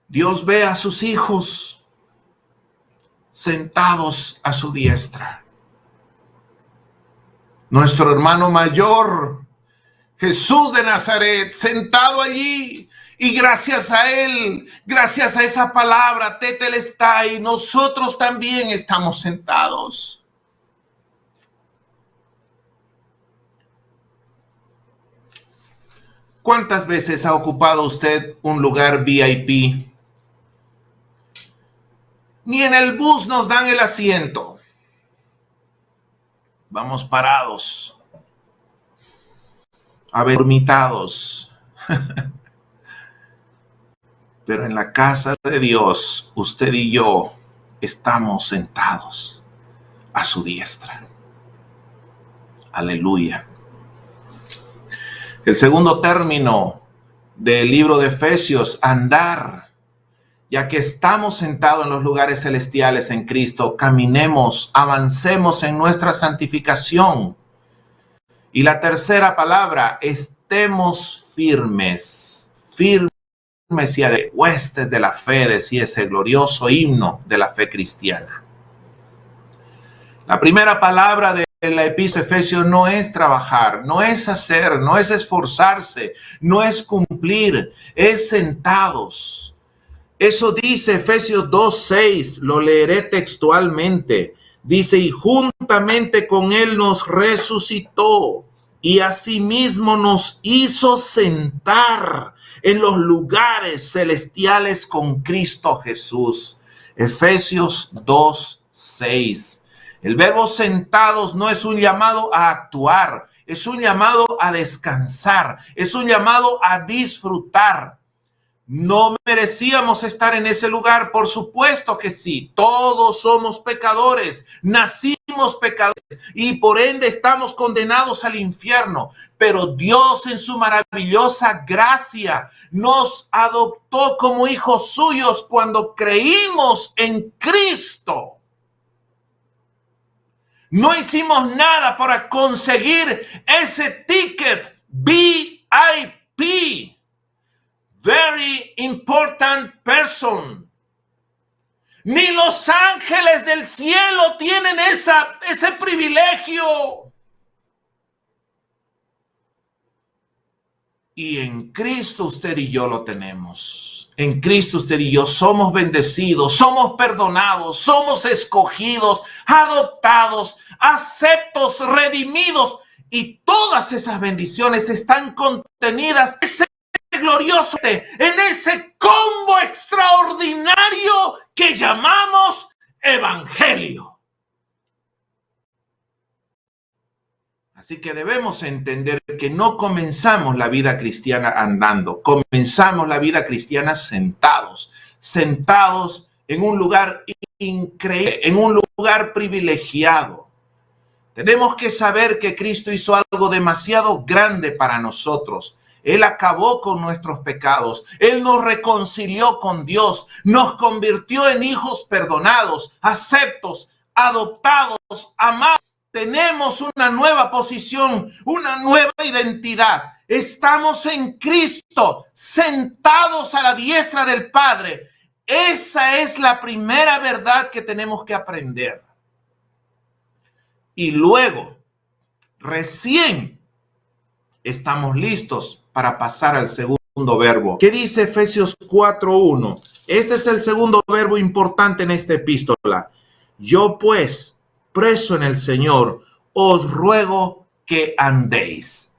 Dios ve a sus hijos sentados a su diestra. Nuestro hermano mayor, Jesús de Nazaret, sentado allí. Y gracias a Él, gracias a esa palabra, Tetelestai, nosotros también estamos sentados. ¿Cuántas veces ha ocupado usted un lugar VIP? Ni en el bus nos dan el asiento. Vamos parados, adormitados. Pero en la casa de Dios, usted y yo estamos sentados a su diestra. Aleluya. El segundo término del libro de Efesios, andar. Ya que estamos sentados en los lugares celestiales en Cristo, caminemos, avancemos en nuestra santificación. Y la tercera palabra, estemos firmes, firmes y de huestes de la fe, decía ese glorioso himno de la fe cristiana. La primera palabra de la epístola de Efesios no es trabajar, no es hacer, no es esforzarse, no es cumplir, es sentados. Eso dice Efesios 2:6, lo leeré textualmente. Dice, y juntamente con él nos resucitó y asimismo nos hizo sentar en los lugares celestiales con Cristo Jesús. Efesios 2:6. El verbo sentados no es un llamado a actuar, es un llamado a descansar, es un llamado a disfrutar. ¿No merecíamos estar en ese lugar? Por supuesto que sí. Todos somos pecadores, nacimos pecadores y por ende estamos condenados al infierno. Pero Dios en su maravillosa gracia nos adoptó como hijos suyos cuando creímos en Cristo. No hicimos nada para conseguir ese ticket VIP. Very important person. Ni los ángeles del cielo tienen ese privilegio. Y en Cristo usted y yo lo tenemos. En Cristo usted y yo somos bendecidos, somos perdonados, somos escogidos, adoptados, aceptos, redimidos. Y todas esas bendiciones están contenidas glorioso en ese combo extraordinario que llamamos evangelio. Así que debemos entender que no comenzamos la vida cristiana andando, comenzamos la vida cristiana sentados en un lugar increíble, en un lugar privilegiado. Tenemos que saber que Cristo hizo algo demasiado grande para nosotros. Él acabó con nuestros pecados. Él nos reconcilió con Dios. Nos convirtió en hijos perdonados, aceptos, adoptados, amados. Tenemos una nueva posición, una nueva identidad. Estamos en Cristo, sentados a la diestra del Padre. Esa es la primera verdad que tenemos que aprender. Y luego, recién estamos listos para pasar al segundo verbo. ¿Qué dice Efesios 4:1? Este es el segundo verbo importante en esta epístola. Yo pues, preso en el Señor, os ruego que andéis.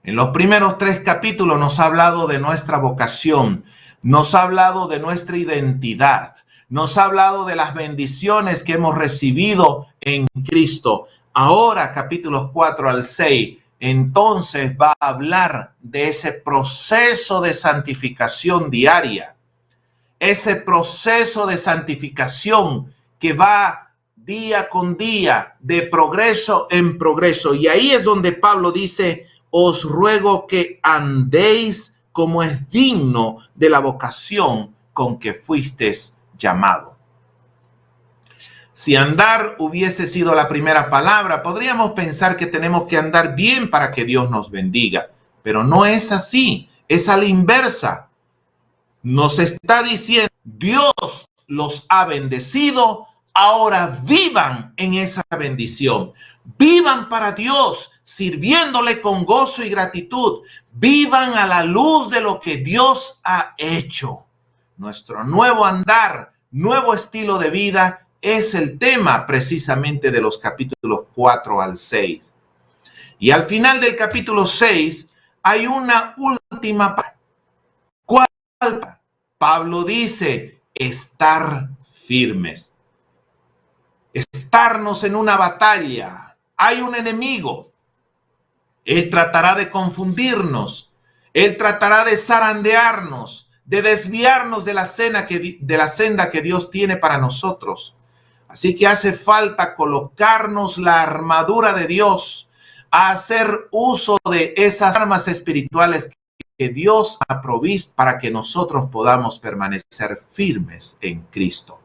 En los primeros 3 capítulos nos ha hablado de nuestra vocación, nos ha hablado de nuestra identidad, nos ha hablado de las bendiciones que hemos recibido en Cristo. Ahora, capítulos 4 al 6, entonces va a hablar de ese proceso de santificación diaria, ese proceso de santificación que va día con día, de progreso en progreso. Y ahí es donde Pablo dice, os ruego que andéis como es digno de la vocación con que fuisteis llamado. Si andar hubiese sido la primera palabra, podríamos pensar que tenemos que andar bien para que Dios nos bendiga. Pero no es así, es a la inversa. Nos está diciendo, Dios los ha bendecido, ahora vivan en esa bendición. Vivan para Dios, sirviéndole con gozo y gratitud. Vivan a la luz de lo que Dios ha hecho. Nuestro nuevo andar, nuevo estilo de vida es el tema precisamente de los capítulos 4 al 6. Y al final del capítulo 6 hay una última parte. ¿Cuál? Pablo dice, estar firmes. Estarnos en una batalla. Hay un enemigo. Él tratará de confundirnos. Él tratará de zarandearnos, de desviarnos de la senda que Dios tiene para nosotros. Así que hace falta colocarnos la armadura de Dios, a hacer uso de esas armas espirituales que Dios ha provisto para que nosotros podamos permanecer firmes en Cristo.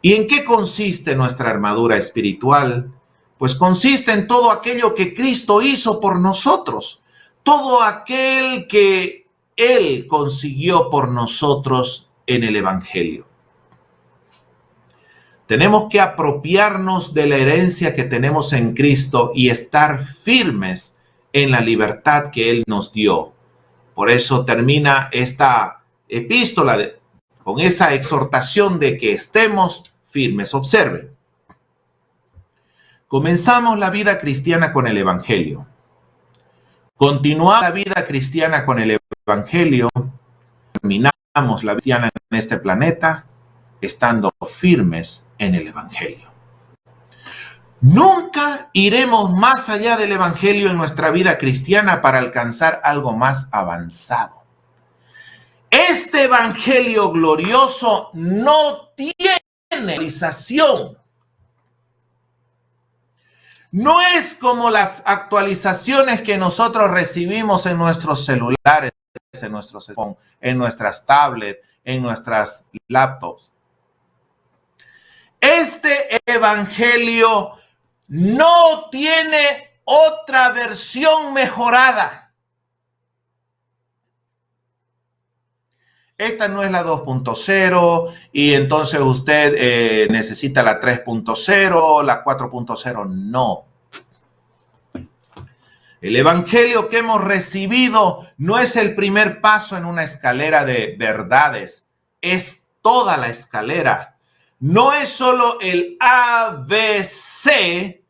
¿Y en qué consiste nuestra armadura espiritual? Pues consiste en todo aquello que Cristo hizo por nosotros, todo aquel que Él consiguió por nosotros en el Evangelio. Tenemos que apropiarnos de la herencia que tenemos en Cristo y estar firmes en la libertad que Él nos dio. Por eso termina esta epístola con esa exhortación de que estemos firmes. Observen. Comenzamos la vida cristiana con el Evangelio. Continuamos la vida cristiana con el Evangelio. Terminamos la vida cristiana en este planeta estando firmes en el Evangelio. Nunca iremos más allá del Evangelio en nuestra vida cristiana para alcanzar algo más avanzado. Este Evangelio glorioso no tiene actualización. No es como las actualizaciones que nosotros recibimos en nuestros celulares, en nuestros smartphones, en nuestras tablets, en nuestras laptops. Este Evangelio no tiene otra versión mejorada. Esta no es la 2.0 y entonces usted necesita la 3.0, la 4.0. No. El Evangelio que hemos recibido no es el primer paso en una escalera de verdades. Es toda la escalera. No es solo el ABC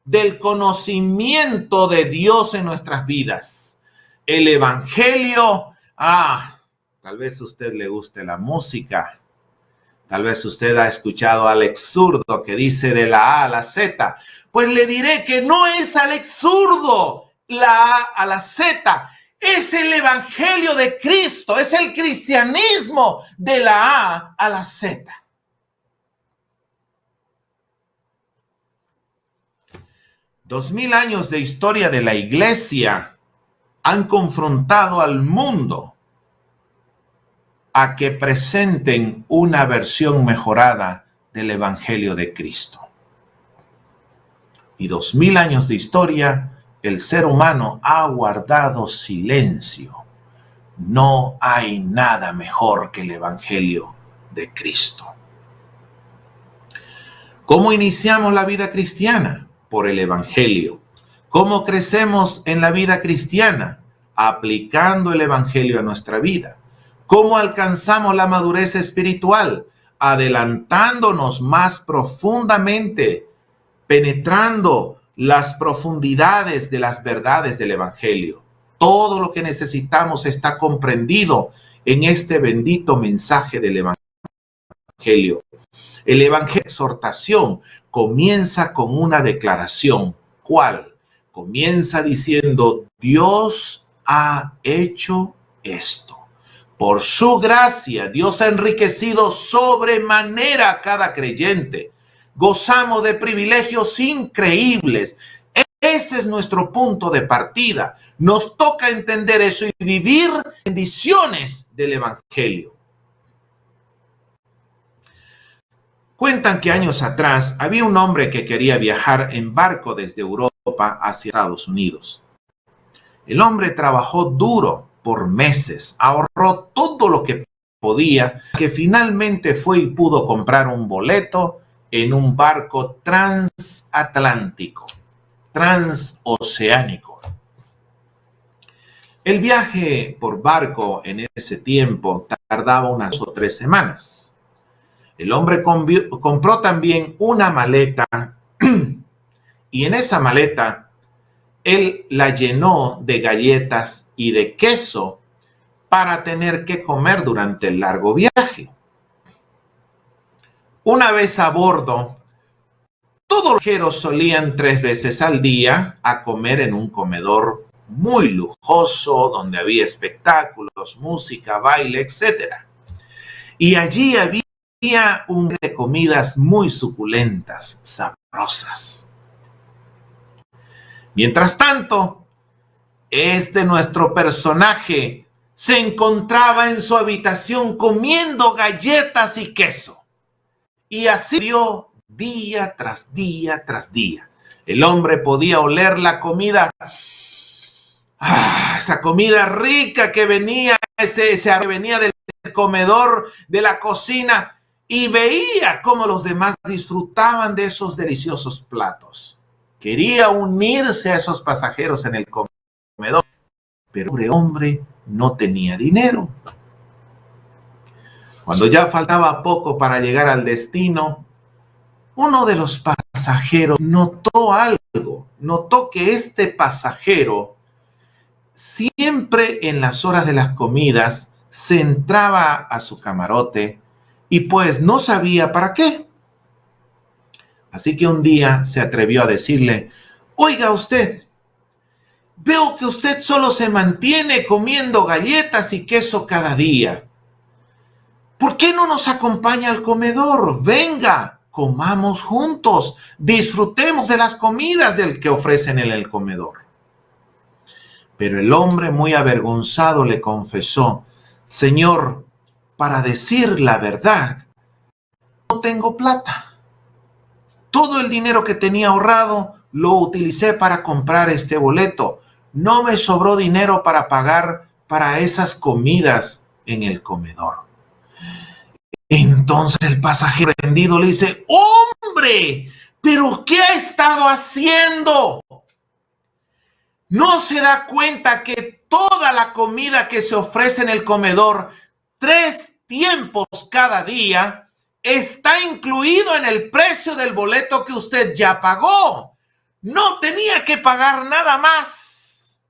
del conocimiento de Dios en nuestras vidas. El Evangelio, tal vez a usted le guste la música. Tal vez usted ha escuchado a Alex Zurdo que dice de la A a la Z. Pues le diré que no es Alex Zurdo la A a la Z. Es el Evangelio de Cristo. Es el cristianismo de la A a la Z. 2000 años de historia de la iglesia han confrontado al mundo a que presenten una versión mejorada del Evangelio de Cristo. Y 2000 años de historia, el ser humano ha guardado silencio. No hay nada mejor que el Evangelio de Cristo. ¿Cómo iniciamos la vida cristiana? Por el Evangelio. ¿Cómo crecemos en la vida cristiana? Aplicando el Evangelio a nuestra vida. ¿Cómo alcanzamos la madurez espiritual? Adelantándonos más profundamente, penetrando las profundidades de las verdades del Evangelio. Todo lo que necesitamos está comprendido en este bendito mensaje del Evangelio. El Evangelio de exhortación comienza con una declaración. ¿Cuál? Comienza diciendo, Dios ha hecho esto. Por su gracia, Dios ha enriquecido sobremanera a cada creyente. Gozamos de privilegios increíbles. Ese es nuestro punto de partida. Nos toca entender eso y vivir bendiciones del Evangelio. Cuentan que años atrás había un hombre que quería viajar en barco desde Europa hacia Estados Unidos. El hombre trabajó duro por meses, ahorró todo lo que podía, que finalmente fue y pudo comprar un boleto en un barco transatlántico, transoceánico. El viaje por barco en ese tiempo tardaba unas 2 o 3 semanas. El hombre compró también una maleta y en esa maleta él la llenó de galletas y de queso para tener que comer durante el largo viaje. Una vez a bordo, todos los viajeros solían 3 veces al día a comer en un comedor muy lujoso, donde había espectáculos, música, baile, etc. Y allí había un de comidas muy suculentas, sabrosas. Mientras tanto, nuestro personaje se encontraba en su habitación comiendo galletas y queso. Y así dio día tras día tras día. El hombre podía oler la comida, esa comida rica que venía, ese venía del comedor, de la cocina, y veía cómo los demás disfrutaban de esos deliciosos platos. Quería unirse a esos pasajeros en el comedor, pero el hombre no tenía dinero. Cuando ya faltaba poco para llegar al destino, uno de los pasajeros notó algo. Notó que este pasajero siempre en las horas de las comidas se entraba a su camarote y pues no sabía para qué. Así que un día se atrevió a decirle: oiga usted, veo que usted solo se mantiene comiendo galletas y queso cada día. ¿Por qué no nos acompaña al comedor? Venga, comamos juntos, disfrutemos de las comidas del que ofrecen en el comedor. Pero el hombre, muy avergonzado, le confesó: Señor, para decir la verdad, no tengo plata. Todo el dinero que tenía ahorrado lo utilicé para comprar este boleto. No me sobró dinero para pagar para esas comidas en el comedor. Entonces el pasajero rendido le dice: ¡hombre! ¿Pero qué ha estado haciendo? ¿No se da cuenta que toda la comida que se ofrece en el comedor, 3 tiempos cada día, está incluido en el precio del boleto que usted ya pagó? No tenía que pagar nada más.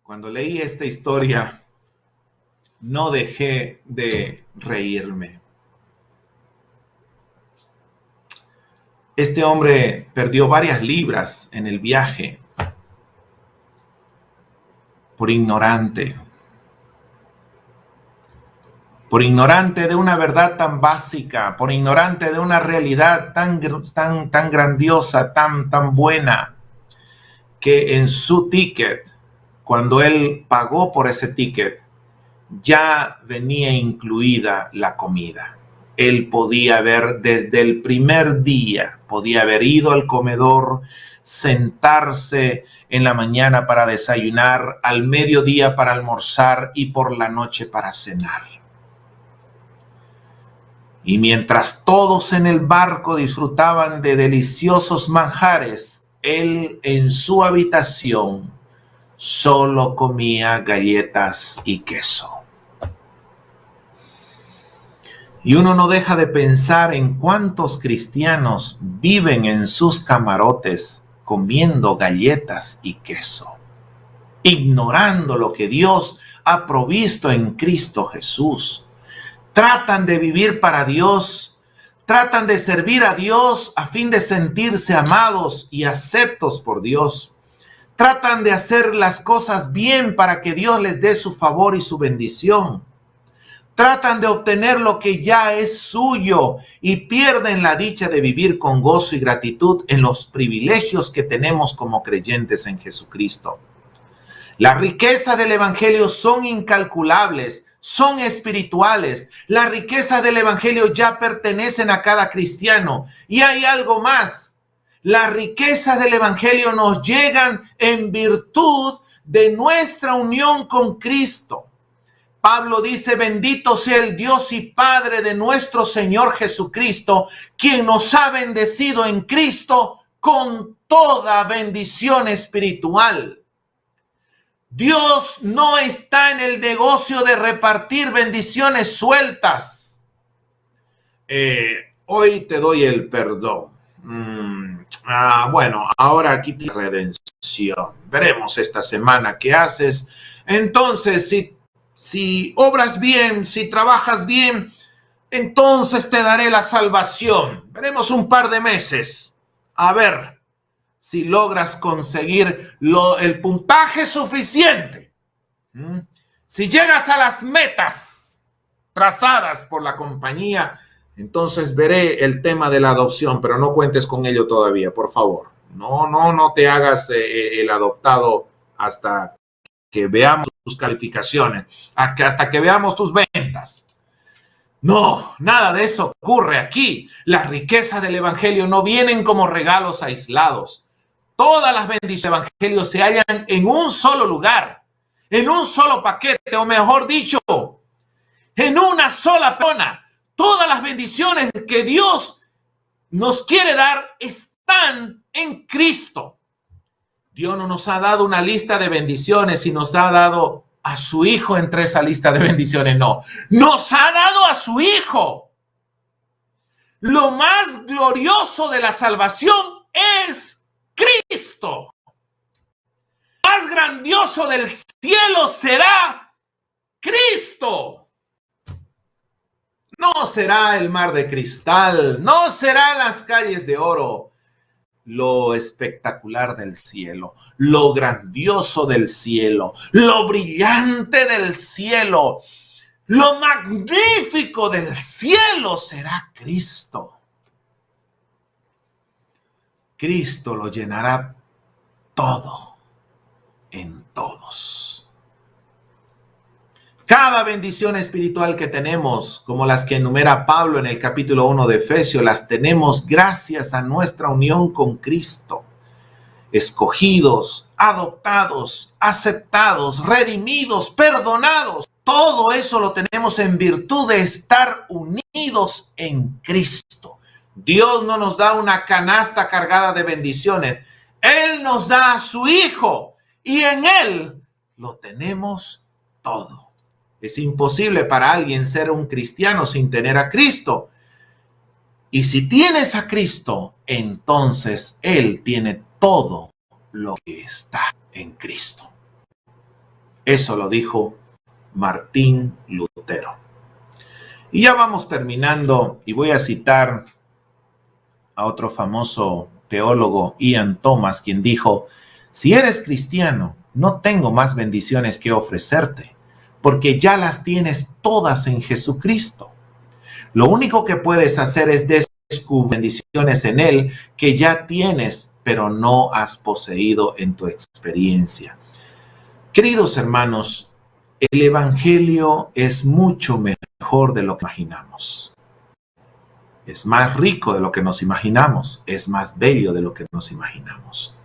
Cuando leí esta historia, no dejé de reírme. Este hombre perdió varias libras en el viaje por ignorante de una verdad tan básica, por ignorante de una realidad tan grandiosa, tan buena, que en su ticket, cuando él pagó por ese ticket, ya venía incluida la comida. Él podía haber, desde el primer día, podía haber ido al comedor, sentarse en la mañana para desayunar, al mediodía para almorzar y por la noche para cenar. Y mientras todos en el barco disfrutaban de deliciosos manjares, él en su habitación solo comía galletas y queso. Y uno no deja de pensar en cuántos cristianos viven en sus camarotes comiendo galletas y queso, ignorando lo que Dios ha provisto en Cristo Jesús. Tratan de vivir para Dios, tratan de servir a Dios a fin de sentirse amados y aceptos por Dios. Tratan de hacer las cosas bien para que Dios les dé su favor y su bendición. Tratan de obtener lo que ya es suyo y pierden la dicha de vivir con gozo y gratitud en los privilegios que tenemos como creyentes en Jesucristo. Las riquezas del Evangelio son incalculables, son espirituales. Las riquezas del Evangelio ya pertenecen a cada cristiano. Y hay algo más. Las riquezas del Evangelio nos llegan en virtud de nuestra unión con Cristo. Pablo dice: bendito sea el Dios y Padre de nuestro Señor Jesucristo, quien nos ha bendecido en Cristo con toda bendición espiritual. Dios no está en el negocio de repartir bendiciones sueltas. Hoy te doy el perdón. Bueno, ahora aquí tienes redención. Veremos esta semana qué haces. Entonces, Si obras bien, si trabajas bien, entonces te daré la salvación. Veremos un par de meses. A ver si logras conseguir el puntaje suficiente. Si llegas a las metas trazadas por la compañía, entonces veré el tema de la adopción, pero no cuentes con ello todavía, por favor. No te hagas el adoptado hasta que veamos tus calificaciones, hasta que veamos tus ventas. No, nada de eso ocurre aquí. Las riquezas del evangelio no vienen como regalos aislados. Todas las bendiciones del evangelio se hallan en un solo lugar, en un solo paquete, o mejor dicho, en una sola persona. Todas las bendiciones que Dios nos quiere dar están en Cristo. Dios no nos ha dado una lista de bendiciones y nos ha dado a su Hijo entre esa lista de bendiciones. No, nos ha dado a su Hijo. Lo más glorioso de la salvación es Cristo. Lo más grandioso del cielo será Cristo. No será el mar de cristal, no serán las calles de oro. Lo espectacular del cielo, lo grandioso del cielo, lo brillante del cielo, lo magnífico del cielo será Cristo. Cristo lo llenará todo en todos. Cada bendición espiritual que tenemos, como las que enumera Pablo en el capítulo 1 de Efesios, las tenemos gracias a nuestra unión con Cristo. Escogidos, adoptados, aceptados, redimidos, perdonados. Todo eso lo tenemos en virtud de estar unidos en Cristo. Dios no nos da una canasta cargada de bendiciones. Él nos da a su Hijo y en Él lo tenemos todo. Es imposible para alguien ser un cristiano sin tener a Cristo. Y si tienes a Cristo, entonces Él tiene todo lo que está en Cristo. Eso lo dijo Martín Lutero. Y ya vamos terminando y voy a citar a otro famoso teólogo, Ian Thomas, quien dijo: si eres cristiano, no tengo más bendiciones que ofrecerte, porque ya las tienes todas en Jesucristo. Lo único que puedes hacer es descubrir bendiciones en Él que ya tienes, pero no has poseído en tu experiencia. Queridos hermanos, el Evangelio es mucho mejor de lo que imaginamos. Es más rico de lo que nos imaginamos. Es más bello de lo que nos imaginamos.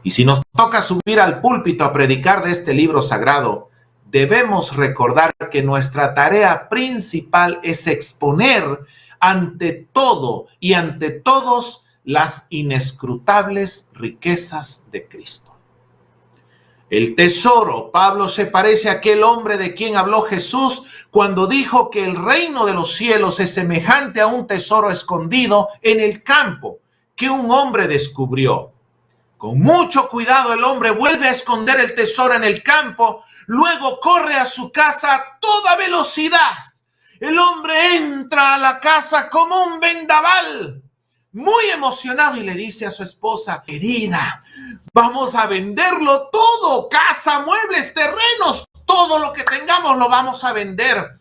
Y si nos toca subir al púlpito a predicar de este libro sagrado, debemos recordar que nuestra tarea principal es exponer ante todo y ante todos las inescrutables riquezas de Cristo. El tesoro, Pablo se parece a aquel hombre de quien habló Jesús cuando dijo que el reino de los cielos es semejante a un tesoro escondido en el campo que un hombre descubrió. Con mucho cuidado el hombre vuelve a esconder el tesoro en el campo, luego corre a su casa a toda velocidad. El hombre entra a la casa como un vendaval, muy emocionado, y le dice a su esposa: querida, vamos a venderlo todo, casa, muebles, terrenos, todo lo que tengamos lo vamos a vender.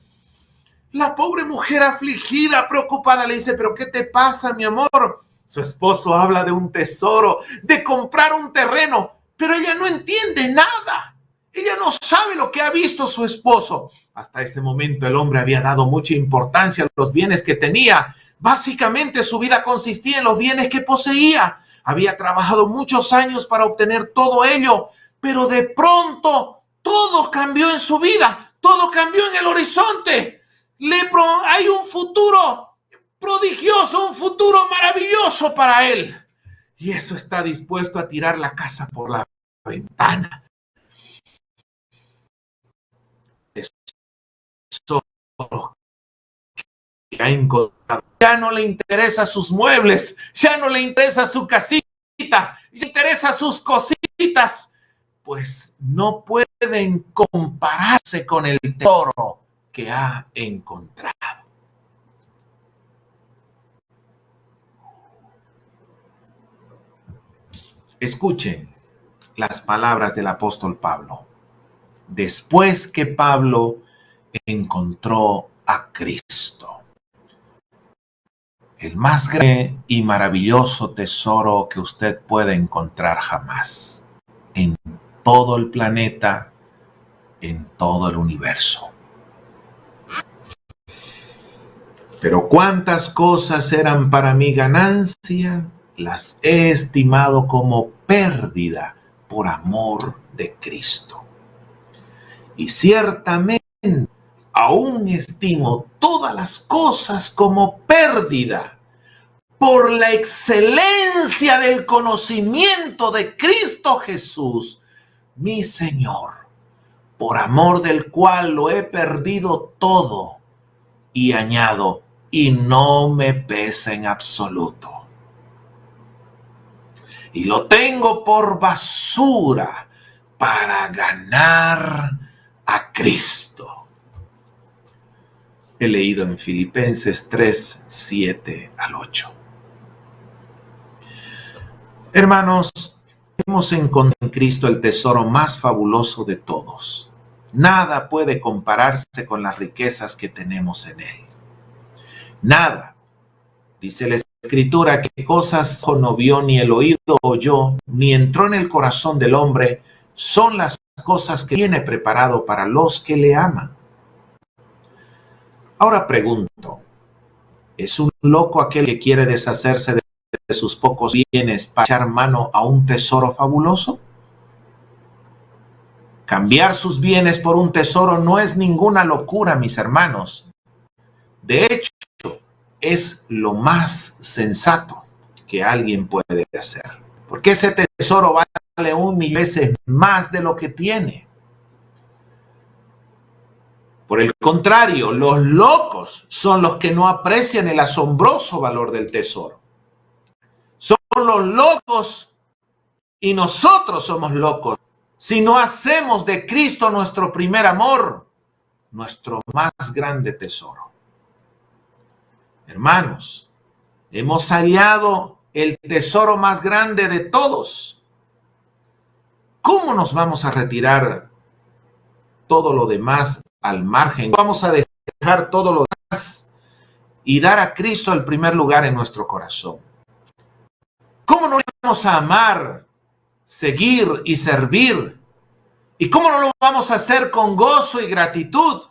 La pobre mujer afligida, preocupada, le dice: ¿pero qué te pasa, mi amor? Su esposo habla de un tesoro, de comprar un terreno, pero ella no entiende nada. Ella no sabe lo que ha visto su esposo. Hasta ese momento el hombre había dado mucha importancia a los bienes que tenía. Básicamente su vida consistía en los bienes que poseía. Había trabajado muchos años para obtener todo ello, pero de pronto todo cambió en su vida. Todo cambió en el horizonte. Hay un futuro prodigioso, un futuro maravilloso para él. Y eso está dispuesto a tirar la casa por la ventana. Tesoro que ha encontrado. Ya no le interesa sus muebles, ya no le interesa su casita, ya le interesa sus cositas. pues no pueden compararse con el tesoro que ha encontrado. Escuchen las palabras del apóstol Pablo. Después que Pablo encontró a Cristo, el más grande y maravilloso tesoro que usted puede encontrar jamás en todo el planeta, en todo el universo. Pero cuántas cosas eran para mi ganancia, las he estimado como pérdida por amor de Cristo. Y ciertamente aún estimo todas las cosas como pérdida por la excelencia del conocimiento de Cristo Jesús, mi Señor, por amor del cual lo he perdido todo, y añado, y no me pesa en absoluto. Y lo tengo por basura para ganar a Cristo. He leído en Filipenses 3, 7 al 8. Hermanos, hemos encontrado en Cristo el tesoro más fabuloso de todos. Nada puede compararse con las riquezas que tenemos en Él. Nada. Dice la Escritura que cosas no vio ni el oído oyó, ni entró en el corazón del hombre, son las cosas que tiene preparado para los que le aman. Ahora pregunto, ¿es un loco aquel que quiere deshacerse de sus pocos bienes para echar mano a un tesoro fabuloso? Cambiar sus bienes por un tesoro no es ninguna locura, mis hermanos. De hecho, es lo más sensato que alguien puede hacer. Porque ese tesoro vale 1,000 veces más de lo que tiene. Por el contrario, los locos son los que no aprecian el asombroso valor del tesoro. Son los locos y nosotros somos locos si no hacemos de Cristo nuestro primer amor, nuestro más grande tesoro. Hermanos, hemos hallado el tesoro más grande de todos. ¿Cómo nos vamos a retirar todo lo demás al margen? Vamos a dejar todo lo demás y dar a Cristo el primer lugar en nuestro corazón. ¿Cómo no le vamos a amar, seguir y servir? ¿Y cómo no lo vamos a hacer con gozo y gratitud?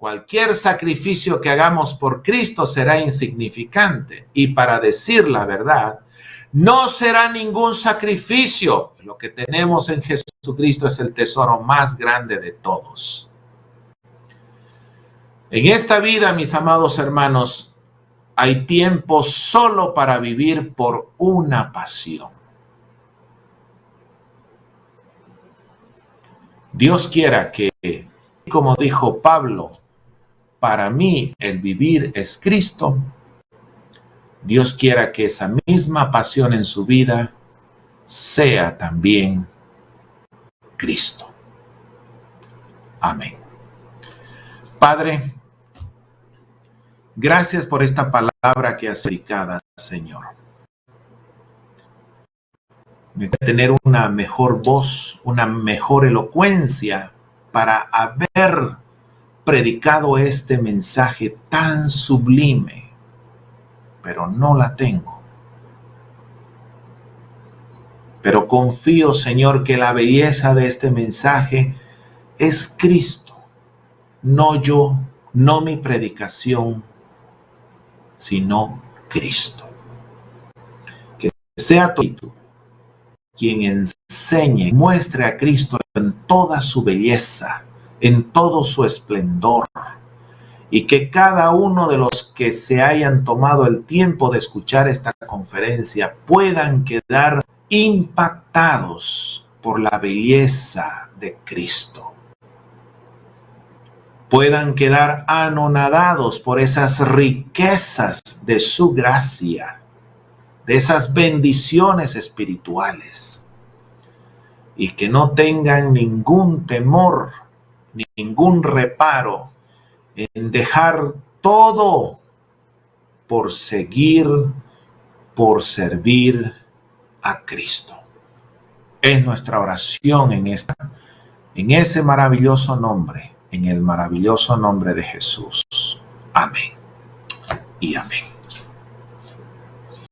Cualquier sacrificio que hagamos por Cristo será insignificante. Y para decir la verdad, no será ningún sacrificio. Lo que tenemos en Jesucristo es el tesoro más grande de todos. En esta vida, mis amados hermanos, hay tiempo solo para vivir por una pasión. Dios quiera que, como dijo Pablo, para mí el vivir es Cristo. Dios quiera que esa misma pasión en su vida sea también Cristo. Amén. Padre, gracias por esta palabra que has predicado, Señor. Me gustaría tener una mejor voz, una mejor elocuencia para haber predicado este mensaje tan sublime, pero no la tengo. Pero confío, Señor, que la belleza de este mensaje es Cristo, no yo, no mi predicación, sino Cristo. Que sea tú quien enseñe y muestre a Cristo en toda su belleza, en todo su esplendor, y que cada uno de los que se hayan tomado el tiempo de escuchar esta conferencia puedan quedar impactados por la belleza de Cristo. Puedan quedar anonadados por esas riquezas de su gracia, de esas bendiciones espirituales. y que no tengan ningún temor, ningún reparo en dejar todo por seguir, por servir a Cristo. Es nuestra oración en ese maravilloso nombre, en el maravilloso nombre de Jesús. Amén y amén.